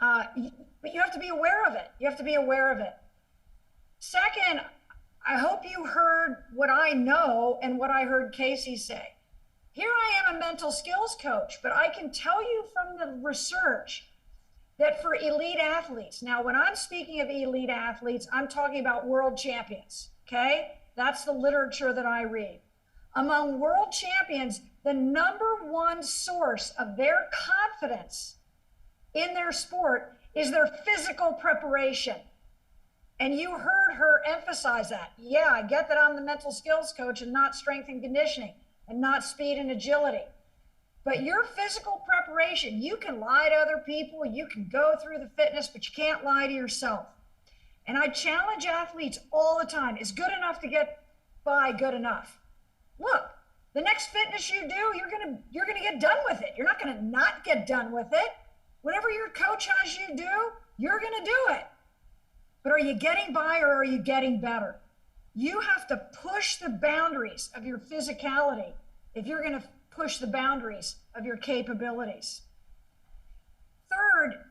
But you have to be aware of it. You have to be aware of it. Second, I hope you heard what I know and what I heard Kacey say. Here I am, a mental skills coach, but I can tell you from the research that for elite athletes, now when I'm speaking of elite athletes, I'm talking about world champions, okay? That's the literature that I read. Among world champions, the #1 source of their confidence in their sport is their physical preparation. And you heard her emphasize that. Yeah, I get that I'm the mental skills coach and not strength and conditioning and not speed and agility. But your physical preparation, you can lie to other people, you can go through the fitness, but you can't lie to yourself. And I challenge athletes all the time, is good enough to get by good enough? Look, the next fitness you do, you're gonna get done with it. You're not gonna not get done with it. Whatever your coach has you do, you're gonna do it. But are you getting by or are you getting better? You have to push the boundaries of your physicality if you're gonna push the boundaries of your capabilities. Third,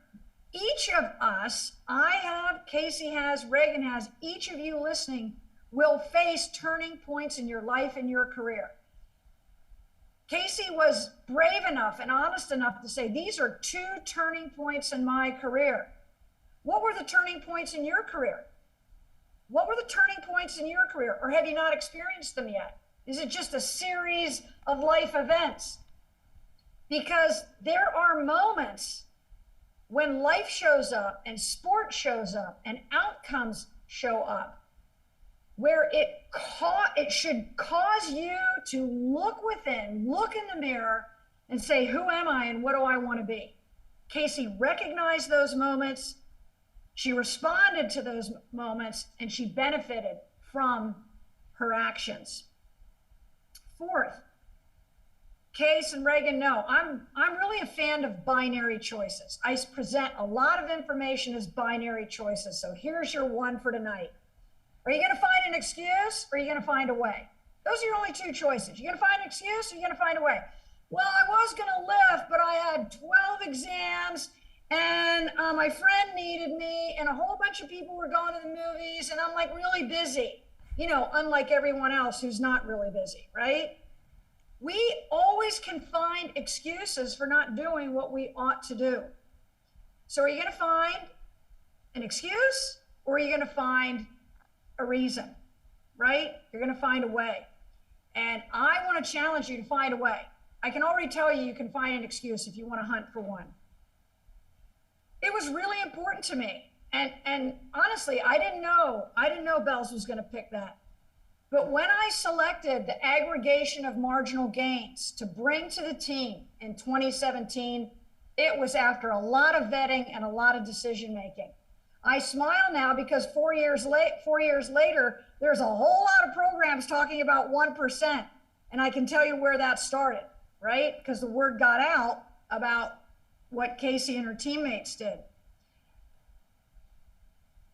each of us, I have, Kacey has, Reagan has, each of you listening will face turning points in your life and your career. Kacey was brave enough and honest enough to say, these are 2 turning points in my career. What were the turning points in your career? What were the turning points in your career? Or have you not experienced them yet? Is it just a series of life events? Because there are moments when life shows up and sport shows up and outcomes show up where it should cause you to look within, look in the mirror and say, who am I and what do I want to be? Kacey recognized those moments. She responded to those moments and she benefited from her actions. Fourth, Case and Reagan know I'm really a fan of binary choices. I present a lot of information as binary choices. So here's your one for tonight. Are you going to find an excuse or are you going to find a way? Those are your only two choices. You're going to find an excuse or you're going to find a way. Well, I was going to lift, but I had 12 exams and my friend needed me and a whole bunch of people were going to the movies and I'm like really busy, you know, unlike everyone else who's not really busy, right? We always can find excuses for not doing what we ought to do. So are you going to find an excuse or are you going to find a reason, right? You're going to find a way. And I want to challenge you to find a way. I can already tell you can find an excuse if you want to hunt for one. It was really important to me. And honestly, I didn't know Bells was going to pick that. But when I selected the aggregation of marginal gains to bring to the team in 2017, it was after a lot of vetting and a lot of decision making. I smile now because 4 years later, there's a whole lot of programs talking about 1%. And I can tell you where that started, right? Because the word got out about what Kacey and her teammates did.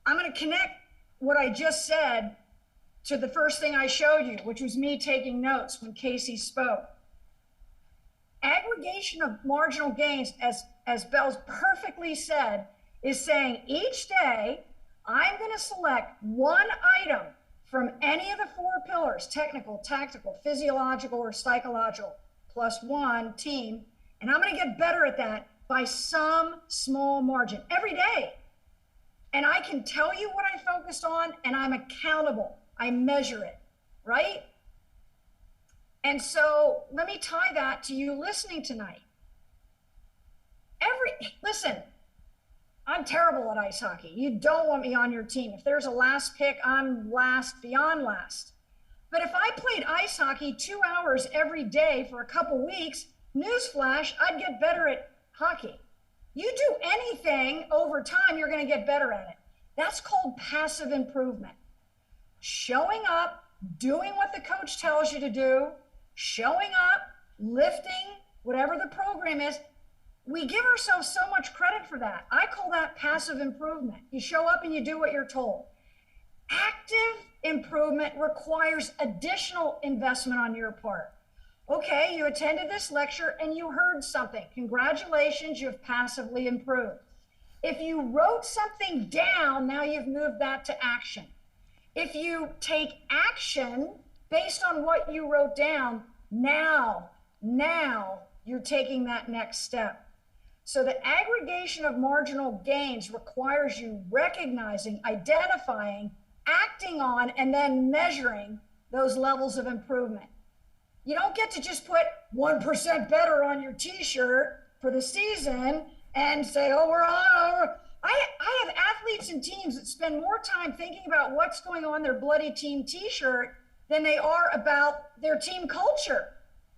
I'm going to connect what I just said to the first thing I showed you, which was me taking notes when Kacey spoke. Aggregation of marginal gains, as Bells perfectly said, is saying each day, I'm going to select one item from any of the four pillars, technical, tactical, physiological, or psychological, plus one team, and I'm going to get better at that by some small margin every day. And I can tell you what I focused on, and I'm accountable. I measure it, right? And so let me tie that to you listening tonight. Listen, I'm terrible at ice hockey. You don't want me on your team. If there's a last pick, I'm last beyond last. But if I played ice hockey 2 hours every day for a couple weeks, newsflash, I'd get better at hockey. You do anything over time, you're going to get better at it. That's called passive improvement. Showing up, doing what the coach tells you to do, showing up, lifting, whatever the program is. We give ourselves so much credit for that. I call that passive improvement. You show up and you do what you're told. Active improvement requires additional investment on your part. Okay, you attended this lecture and you heard something. Congratulations, you've passively improved. If you wrote something down, now you've moved that to action. If you take action based on what you wrote down, now you're taking that next step. So the aggregation of marginal gains requires you recognizing, identifying, acting on, and then measuring those levels of improvement. You don't get to just put 1% better on your t-shirt for the season and say, oh, we're on. I have athletes and teams that spend more time thinking about what's going on their bloody team t-shirt than they are about their team culture.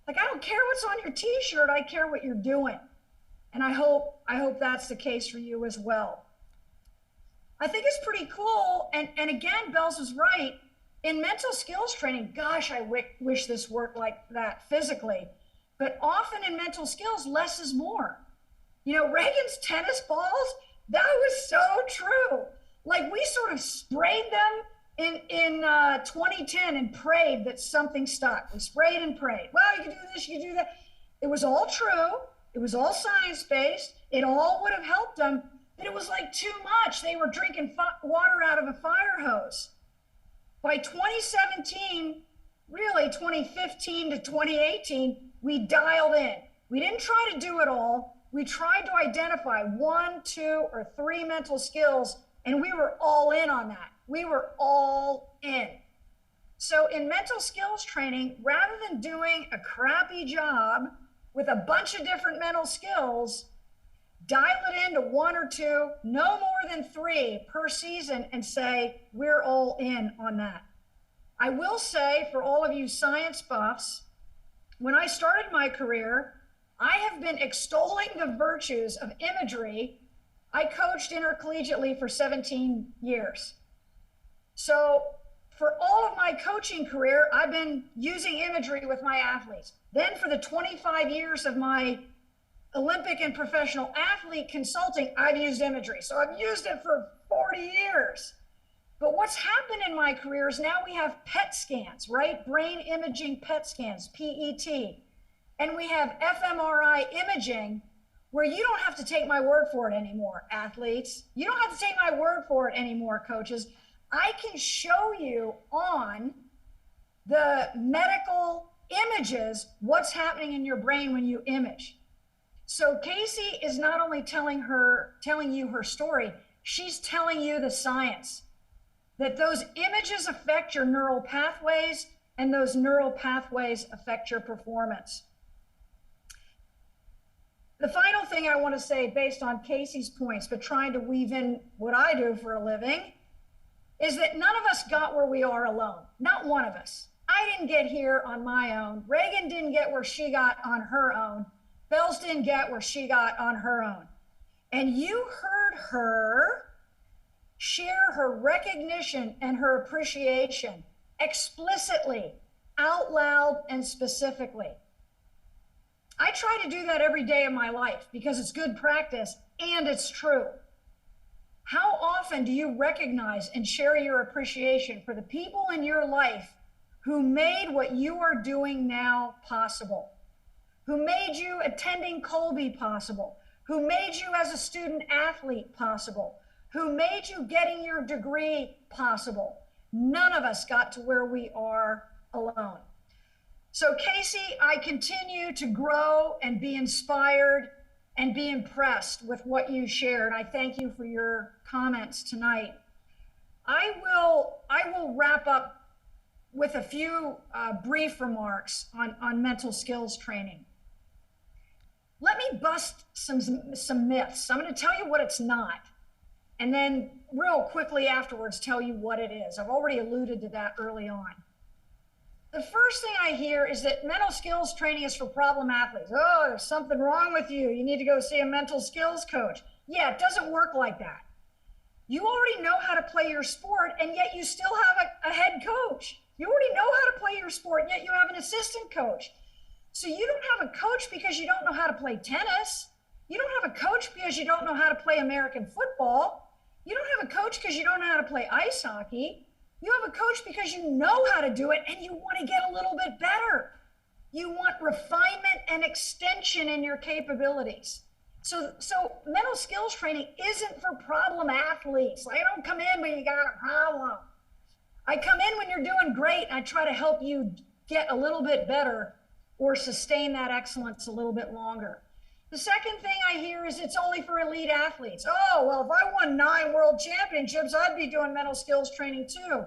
Like, I don't care what's on your t-shirt, I care what you're doing. And I hope that's the case for you as well. I think it's pretty cool. And again, Bells was right. In mental skills training, gosh, I wish this worked like that physically. But often in mental skills, less is more. You know, Reagan's tennis balls, that was so true. Like, we sort of sprayed them in 2010 and prayed that something stuck. We sprayed and prayed. Well, you can do this, you can do that. It was all true. It was all science-based. It all would have helped them, but it was like too much. They were drinking water out of a fire hose. By 2017, really 2015 to 2018, we dialed in. We didn't try to do it all. We tried to identify 1, 2, or 3 mental skills, and we were all in on that. We were all in. So in mental skills training, rather than doing a crappy job with a bunch of different mental skills, dial it into 1 or 2, no more than 3 per season, and say, we're all in on that. I will say, for all of you science buffs, when I started my career, I have been extolling the virtues of imagery. I coached intercollegiately for 17 years. So for all of my coaching career, I've been using imagery with my athletes. Then for the 25 years of my Olympic and professional athlete consulting, I've used imagery. So I've used it for 40 years. But what's happened in my career is now we have PET scans, right? Brain imaging PET scans, PET. And we have fMRI imaging, where you don't have to take my word for it anymore, athletes. You don't have to take my word for it anymore, coaches. I can show you on the medical images what's happening in your brain when you image. So Kacey is not only telling you her story, she's telling you the science, that those images affect your neural pathways, and those neural pathways affect your performance. The final thing I want to say, based on Kacey's points, but trying to weave in what I do for a living, is that none of us got where we are alone. Not one of us. I didn't get here on my own. Reagan didn't get where she got on her own. Bells didn't get where she got on her own. And you heard her share her recognition and her appreciation explicitly, out loud, and specifically. I try to do that every day of my life because it's good practice and it's true. How often do you recognize and share your appreciation for the people in your life who made what you are doing now possible? Who made you attending Colby possible? Who made you as a student athlete possible? Who made you getting your degree possible? None of us got to where we are alone. So Kacey, I continue to grow and be inspired and be impressed with what you shared. I thank you for your comments tonight. I will wrap up with a few brief remarks on mental skills training. Let me bust some myths. I'm going to tell you what it's not, and then real quickly afterwards tell you what it is. I've already alluded to that early on. The first thing I hear is that mental skills training is for problem athletes. Oh, there's something wrong with you. You need to go see a mental skills coach. Yeah, it doesn't work like that. You already know how to play your sport, and yet you still have a head coach. You already know how to play your sport, and yet you have an assistant coach. So you don't have a coach because you don't know how to play tennis. You don't have a coach because you don't know how to play American football. You don't have a coach because you don't know how to play ice hockey. You have a coach because you know how to do it and you want to get a little bit better. You want refinement and extension in your capabilities. So mental skills training isn't for problem athletes. I don't come in when you got a problem. I come in when you're doing great, and I try to help you get a little bit better or sustain that excellence a little bit longer. The second thing I hear is it's only for elite athletes. Oh, well, if I won 9 world championships, I'd be doing mental skills training too.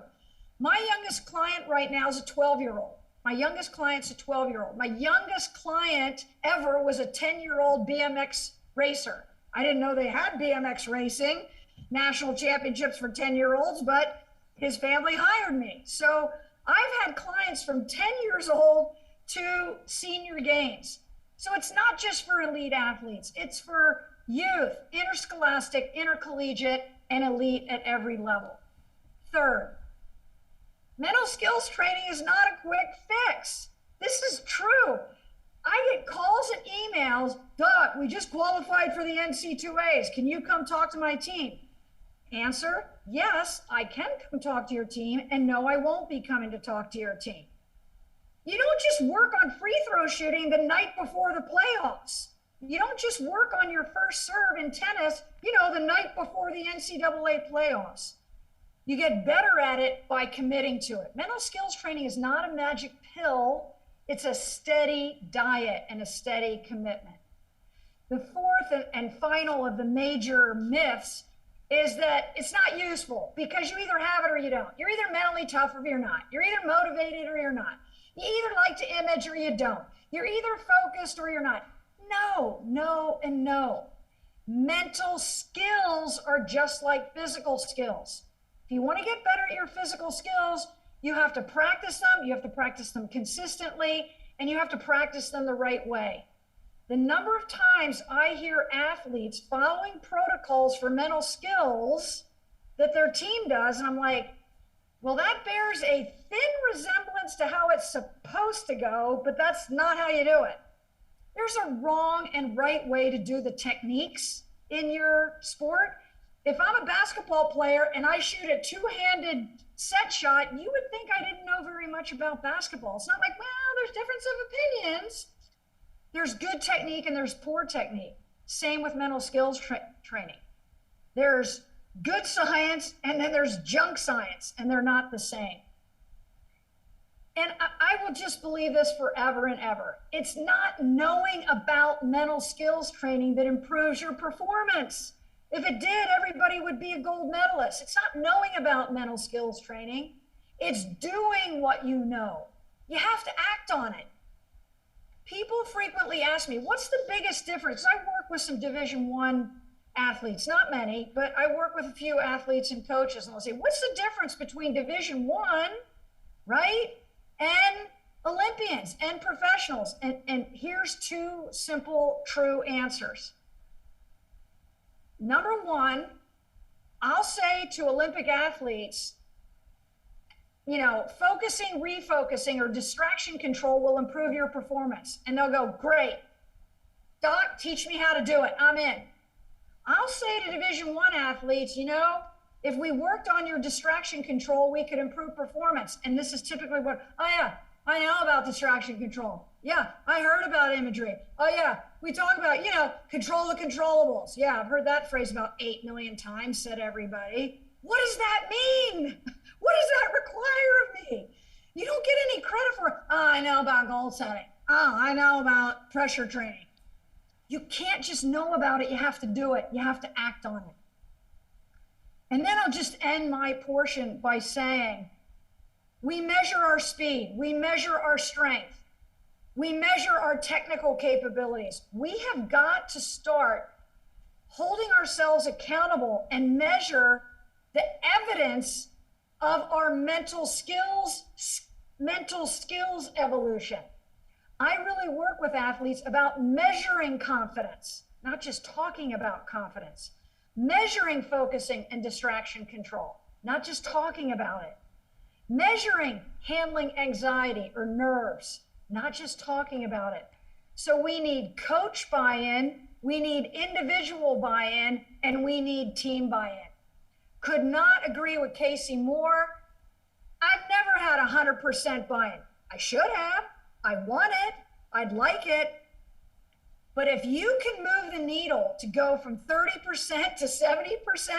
My youngest client right now is a 12-year-old. My youngest client's a 12-year-old. My youngest client ever was a 10-year-old BMX racer. I didn't know they had BMX racing, national championships for 10-year-olds, but his family hired me. So I've had clients from 10 years old to senior games. So it's not just for elite athletes, it's for youth, interscholastic, intercollegiate, and elite at every level. Third, mental skills training is not a quick fix. This is true. I get calls and emails, Doc, we just qualified for the NC2As. Can you come talk to my team? Answer, yes, I can come talk to your team, and no, I won't be coming to talk to your team. You don't just work on free throw shooting the night before the playoffs. You don't just work on your first serve in tennis, the night before the NCAA playoffs. You get better at it by committing to it. Mental skills training is not a magic pill. It's a steady diet and a steady commitment. The fourth and final of the major myths is that it's not useful because you either have it or you don't. You're either mentally tough or you're not. You're either motivated or you're not. You either like to image or you don't. You're either focused or you're not. No, no, and no. Mental skills are just like physical skills. If you want to get better at your physical skills, you have to practice them, you have to practice them consistently, and you have to practice them the right way. The number of times I hear athletes following protocols for mental skills that their team does, and I'm like, well, that bears a thin resemblance to how it's supposed to go, but that's not how you do it. There's a wrong and right way to do the techniques in your sport. If I'm a basketball player and I shoot a two-handed set shot, you would think I didn't know very much about basketball. It's not like, well, there's difference of opinions. There's good technique and there's poor technique. Same with mental skills training. There's good science and then there's junk science, and they're not the same. And I will just believe this forever and ever. It's not knowing about mental skills training that improves your performance. If it did, everybody would be a gold medalist. It's not knowing about mental skills training. It's doing what you know. You have to act on it. People frequently ask me, what's the biggest difference? I work with some Division I athletes, not many, but I work with a few athletes and coaches, and they'll say, what's the difference between Division I, right, and Olympians and professionals? And here's two simple, true answers. Number one, I'll say to Olympic athletes, focusing, refocusing, or distraction control will improve your performance. And they'll go, great. Doc, teach me how to do it. I'm in. I'll say to Division I athletes, if we worked on your distraction control, we could improve performance. And this is typically what, oh yeah, I know about distraction control. Yeah, I heard about imagery. Oh yeah, we talk about, control the controllables. Yeah, I've heard that phrase about 8 million times, said everybody. What does that mean? What does that require of me? You don't get any credit for, I know about goal setting. Oh, I know about pressure training. You can't just know about it, you have to do it. You have to act on it. And then I'll just end my portion by saying, we measure our speed, we measure our strength, we measure our technical capabilities. We have got to start holding ourselves accountable and measure the evidence of our mental skills evolution. I really work with athletes about measuring confidence, not just talking about confidence. Measuring focusing and distraction control, not just talking about it. Measuring handling anxiety or nerves, not just talking about it. So we need coach buy-in, we need individual buy-in, and we need team buy-in. Could not agree with Kacey more. I've never had 100% buy-in. I should have. I want it. I'd like it. But if you can move the needle to go from 30% to 70%,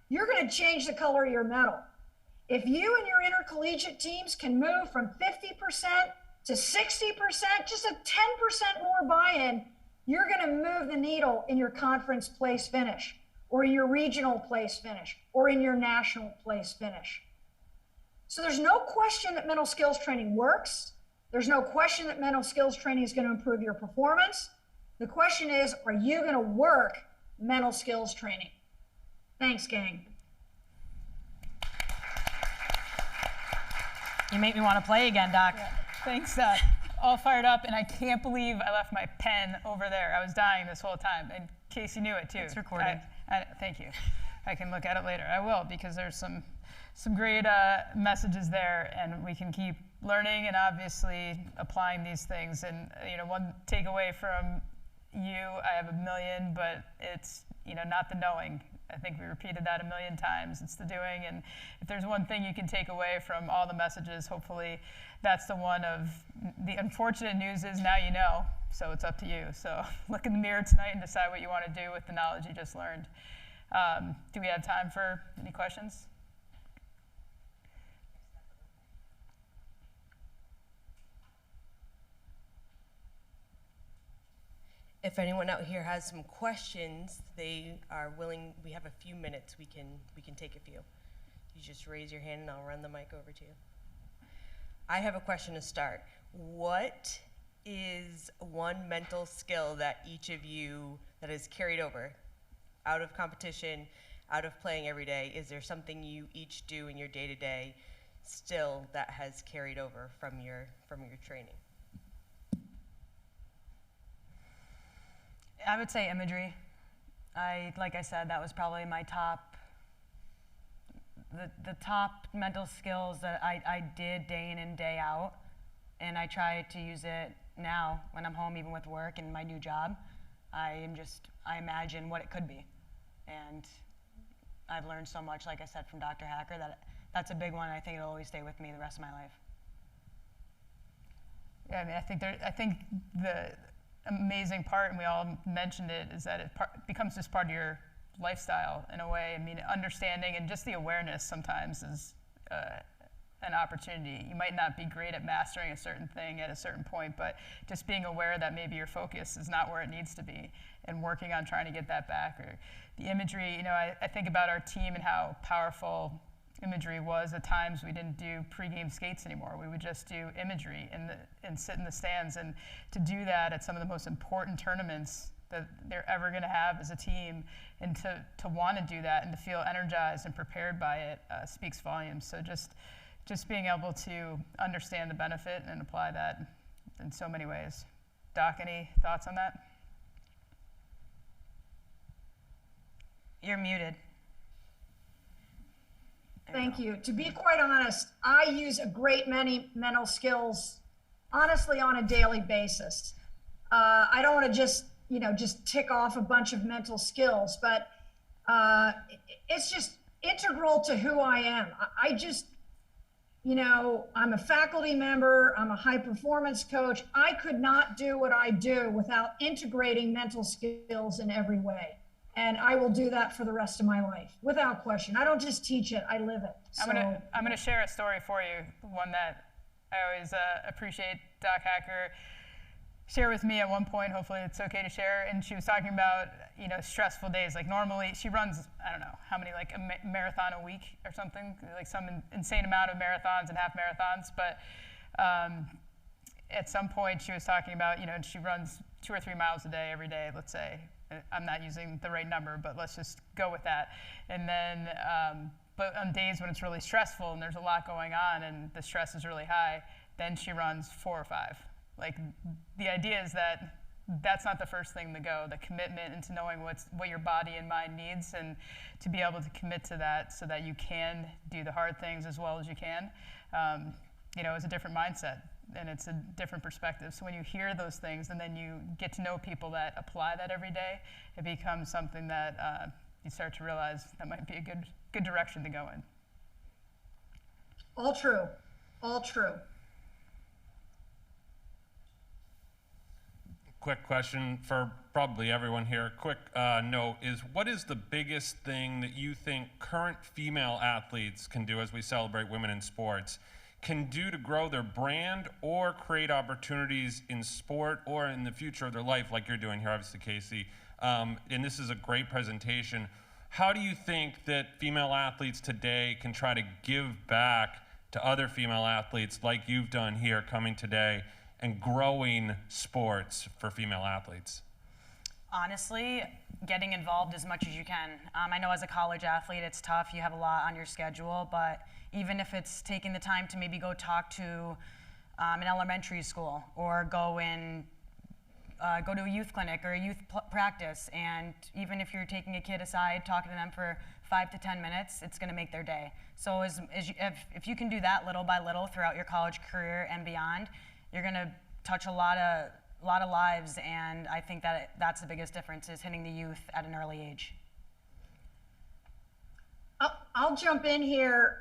you're going to change the color of your medal. If you and your intercollegiate teams can move from 50% to 60%, just a 10% more buy-in, you're going to move the needle in your conference place finish, or in your regional place finish, or in your national place finish. So there's no question that mental skills training works. There's no question that mental skills training is going to improve your performance. The question is, are you going to work mental skills training? Thanks, gang. You make me want to play again, Doc. Yeah. Thanks, all fired up, and I can't believe I left my pen over there. I was dying this whole time, and Kacey knew it too. It's recorded. Thank you. I can look at it later. I will, because there's some great messages there, and we can keep learning and obviously applying these things. And one takeaway from you, I have a million, but it's not the knowing. I think we repeated that a million times. It's the doing, and if there's one thing you can take away from all the messages, hopefully that's the one of the unfortunate news is now you know, so it's up to you. So look in the mirror tonight and decide what you want to do with the knowledge you just learned. Do we have time for any questions? if anyone out here has some questions, they are willing. We have a few minutes. We can take a few. You just raise your hand and I'll run the mic over to you. I have a question to start. What is one mental skill that each of you that is carried over out of competition, out of playing every day? Is there something you each do in your day-to-day still that has carried over from your training? I would say imagery. Like I said, that was probably my top, the top mental skills that I did day in and day out. And I try to use it now when I'm home, even with work and my new job. I imagine what it could be. And I've learned so much, like I said, from Dr. Hacker, that's a big one. I think it'll always stay with me the rest of my life. Yeah, I mean, I think the amazing part, and we all mentioned it, is that it becomes just part of your lifestyle in a way. I mean, understanding and just the awareness sometimes is an opportunity. You might not be great at mastering a certain thing at a certain point, but just being aware that maybe your focus is not where it needs to be and working on trying to get that back. Or the imagery, you know, I think about our team and how powerful imagery was. At times we didn't do pregame skates anymore. We would just do imagery and sit in the stands. And to do that at some of the most important tournaments that they're ever going to have as a team, and to want to do that and to feel energized and prepared by it speaks volumes. So just being able to understand the benefit and apply that in so many ways. Doc, any thoughts on that? You're muted. Thank you. To be quite honest, I use a great many mental skills, honestly, on a daily basis. I don't want to just tick off a bunch of mental skills, but it's just integral to who I am. I just, I'm a faculty member, I'm a high performance coach. I could not do what I do without integrating mental skills in every way. And I will do that for the rest of my life, without question. I don't just teach it, I live it. So, I'm gonna share a story for you, one that I always appreciate Doc Hacker share with me at one point. Hopefully it's okay to share. And she was talking about, stressful days. Like normally she runs, I don't know how many, like a marathon a week or something, like some insane amount of marathons and half marathons. But at some point she was talking about, she runs 2 or 3 miles a day every day, let's say. I'm not using the right number, but let's just go with that. And then, but on days when it's really stressful and there's a lot going on and the stress is really high, then she runs 4 or 5. Like the idea is that that's not the first thing to go. The commitment into knowing what your body and mind needs, and to be able to commit to that so that you can do the hard things as well as you can, is a different mindset. And it's a different perspective. So when you hear those things and then you get to know people that apply that every day, it becomes something that you start to realize that might be a good direction to go in. all true, all true. Quick question for probably everyone here. Quick note is, what is the biggest thing that you think current female athletes can do, as we celebrate women in sports, can do to grow their brand or create opportunities in sport or in the future of their life, like you're doing here, obviously, Kacey? And this is a great presentation. How do you think that female athletes today can try to give back to other female athletes like you've done here coming today and growing sports for female athletes? Honestly, getting involved as much as you can. I know as a college athlete, it's tough. You have a lot on your schedule, but even if it's taking the time to maybe go talk to an elementary school, or go to a youth clinic or a youth practice, and even if you're taking a kid aside, talking to them for 5 to 10 minutes, it's going to make their day. So if you can do that little by little throughout your college career and beyond, you're going to touch a lot of lives, and I think that's the biggest difference, is hitting the youth at an early age. I'll jump in here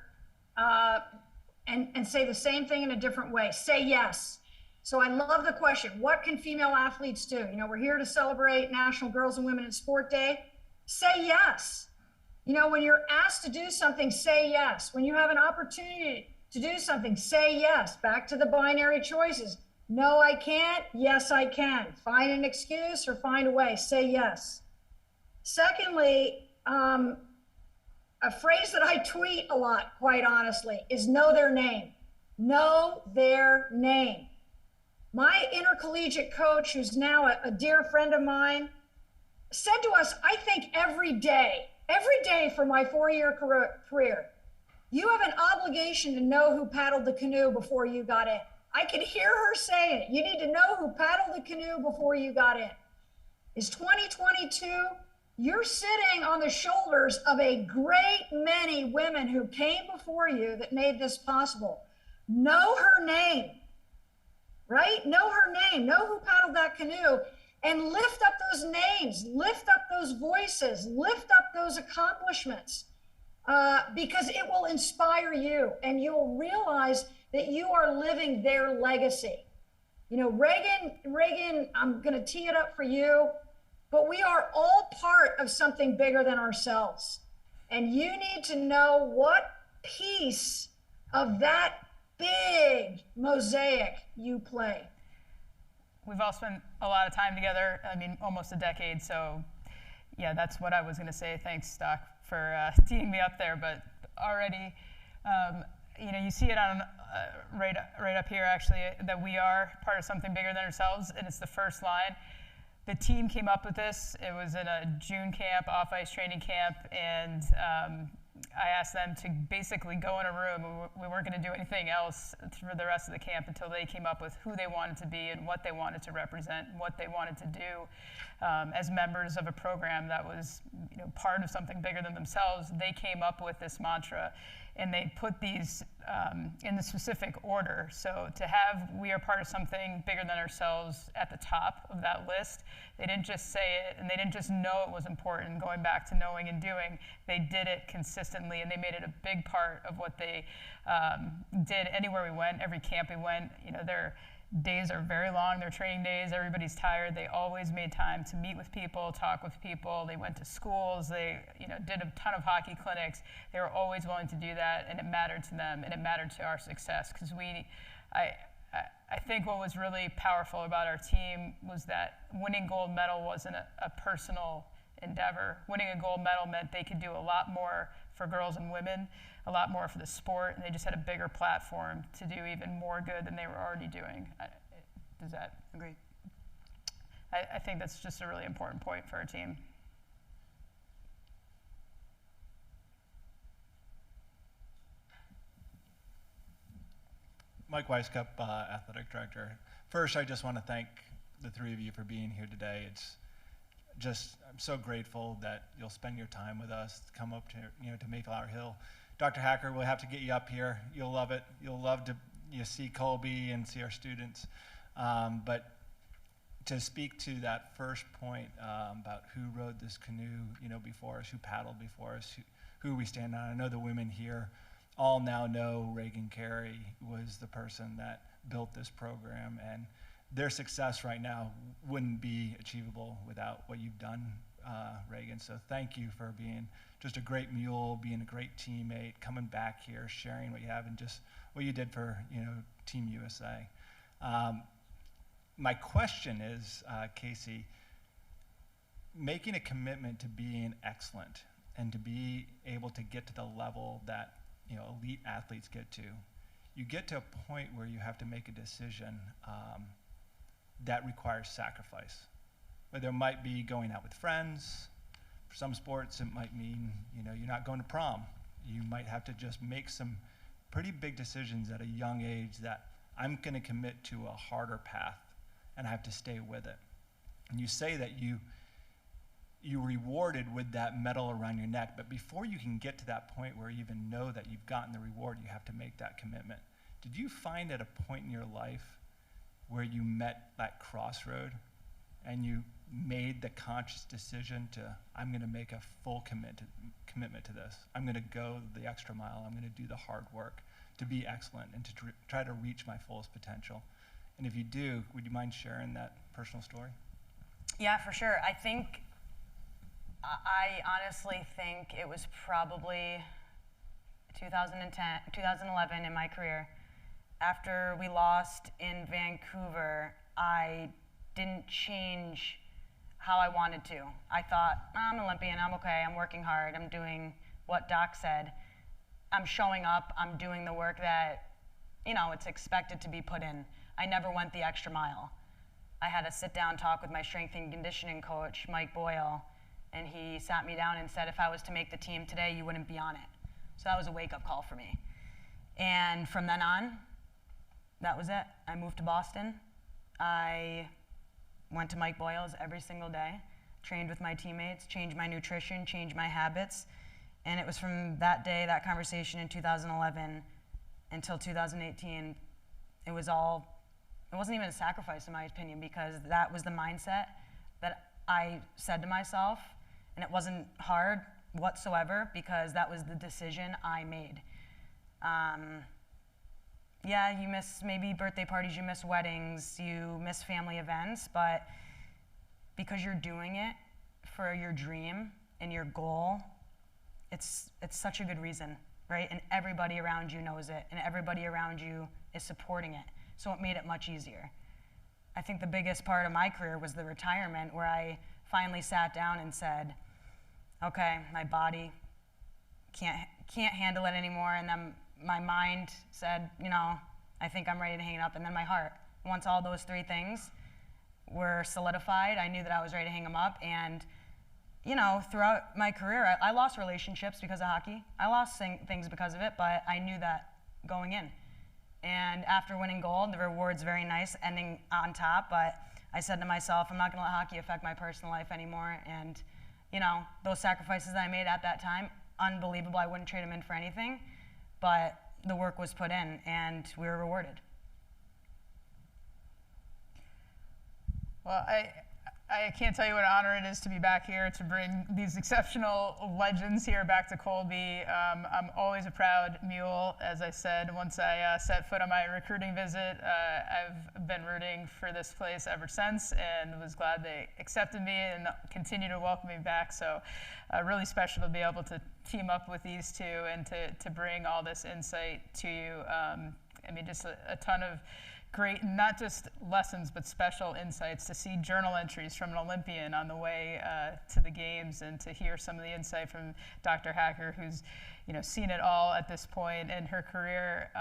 and say the same thing in a different way. Say yes. So I love the question, what can female athletes do? We're here to celebrate National Girls and Women in Sport Day. Say yes. When you're asked to do something, say yes. When you have an opportunity to do something, say yes. Back to the binary choices. No, I can't. Yes, I can. Find an excuse or find a way. Say yes. Secondly, a phrase that I tweet a lot, quite honestly, is know their name. Know their name. My intercollegiate coach, who's now a dear friend of mine, said to us, I think every day for my 4-year career, you have an obligation to know who paddled the canoe before you got in. I could hear her saying it. You need to know who paddled the canoe before you got in. Is 2022, you're sitting on the shoulders of a great many women who came before you that made this possible. Know her name, right? Know her name, know who paddled that canoe, and lift up those names, lift up those voices, lift up those accomplishments, because it will inspire you and you'll realize that you are living their legacy. You know, Reagan, I'm going to tee it up for you, but we are all part of something bigger than ourselves. And you need to know what piece of that big mosaic you play. We've all spent a lot of time together, I mean, almost a decade, so yeah, that's what I was going to say. Thanks, Doc, for teeing me up there, but already, you know, you see it on right up here, actually, that we are part of something bigger than ourselves, and it's the first line. The team came up with this. It was in a June camp, off-ice training camp, and I asked them to basically go in a room. We weren't going to do anything else for the rest of the camp until they came up with who they wanted to be and what they wanted to represent, and what they wanted to do as members of a program that was, you know, part of something bigger than themselves. They came up with this mantra, and they put these in the specific order. So to have "we are part of something bigger than ourselves" at the top of that list, they didn't just say it, and they didn't just know it was important, going back to knowing and doing. They did it consistently, and they made it a big part of what they did anywhere we went, every camp we went. You know, their days are very long, their training days, everybody's tired. They always made time to meet with people, talk with people. They went to schools, they, you know, did a ton of hockey clinics. They were always willing to do that, and it mattered to them, and it mattered to our success, because I think what was really powerful about our team was that winning gold medal wasn't a personal endeavor. Winning a gold medal meant they could do a lot more for girls and women, a lot more for the sport, and they just had a bigger platform to do even more good than they were already doing. Does that agree? I think that's just a really important point for our team. Mike Weiskup, Athletic Director. First, I just want to thank the three of you for being here today. it's just, I'm so grateful that you'll spend your time with us, come up to, you know, to Mayflower Hill. Dr. Hacker, we'll have to get you up here. You'll love it. You'll love to see Colby and see our students. But to speak to that first point about who rode this canoe, you know, before us, who paddled before us, who we stand on. I know the women here all now know Reagan Carey was the person that built this program, and their success right now wouldn't be achievable without what you've done, Reagan. So thank you for being just a great mule, being a great teammate, coming back here, sharing what you have, and just what you did for, you know, Team USA. My question is, Kacey, making a commitment to being excellent and to be able to get to the level that, you know, elite athletes get to, you get to a point where you have to make a decision that requires sacrifice. Whether it might be going out with friends. For some sports, it might mean, you know, you're not going to prom. You might have to just make some pretty big decisions at a young age that I'm going to commit to a harder path, and I have to stay with it. And you say that you rewarded with that medal around your neck, but before you can get to that point where you even know that you've gotten the reward, you have to make that commitment. Did you find at a point in your life where you met that crossroad and you made the conscious decision to, I'm going to make a full commitment to this. I'm going to go the extra mile. I'm going to do the hard work to be excellent and to try to reach my fullest potential. And if you do, would you mind sharing that personal story? Yeah, for sure. I honestly think it was probably 2011 in my career. after we lost in Vancouver, I didn't change how I wanted to. I thought, I'm an Olympian, I'm okay, I'm working hard, I'm doing what Doc said. I'm showing up, I'm doing the work that, it's expected to be put in. I never went the extra mile. I had a sit-down talk with my strength and conditioning coach, Mike Boyle, and he sat me down and said, if I was to make the team today, you wouldn't be on it. So that was a wake-up call for me. And from then on, that was it. I moved to Boston. I went to Mike Boyle's every single day, trained with my teammates, changed my nutrition, changed my habits. And it was from that day, that conversation in 2011 until 2018, it wasn't even a sacrifice in my opinion, because that was the mindset that I said to myself, and it wasn't hard whatsoever because that was the decision I made. Yeah, you miss maybe birthday parties, you miss weddings, you miss family events, but because you're doing it for your dream and your goal, it's such a good reason, right? And everybody around you knows it, and everybody around you is supporting it. So it made it much easier. I think the biggest part of my career was the retirement, where I finally sat down and said, okay, my body can't handle it anymore, and then my mind said, I think I'm ready to hang it up, and then my heart. Once all those three things were solidified, I knew that I was ready to hang them up, and throughout my career, I lost relationships because of hockey. I lost things because of it, but I knew that going in. And after winning gold, the reward's very nice, ending on top, but I said to myself, I'm not gonna let hockey affect my personal life anymore, and those sacrifices that I made at that time, unbelievable, I wouldn't trade them in for anything, but the work was put in, and we were rewarded. Well, I can't tell you what an honor it is to be back here to bring these exceptional legends here back to Colby. I'm always a proud mule. As I said, once I set foot on my recruiting visit, I've been rooting for this place ever since, and was glad they accepted me and continue to welcome me back. So really special to be able to team up with these two and to bring all this insight to you. Just a ton of great, not just lessons, but special insights, to see journal entries from an Olympian on the way to the games, and to hear some of the insight from Dr. Hacker, who's seen it all at this point in her career.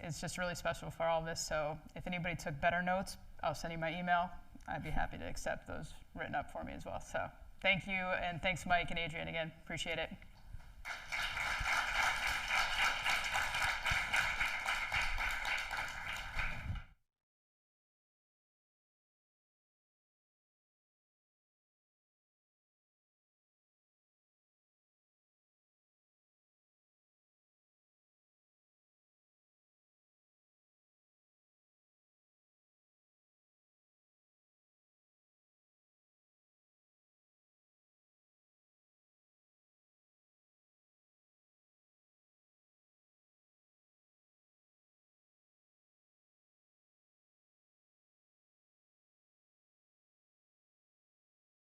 It's just really special for all of this. So if anybody took better notes, I'll send you my email. I'd be happy to accept those written up for me as well. So thank you, and thanks Mike and Adrian again. Appreciate it.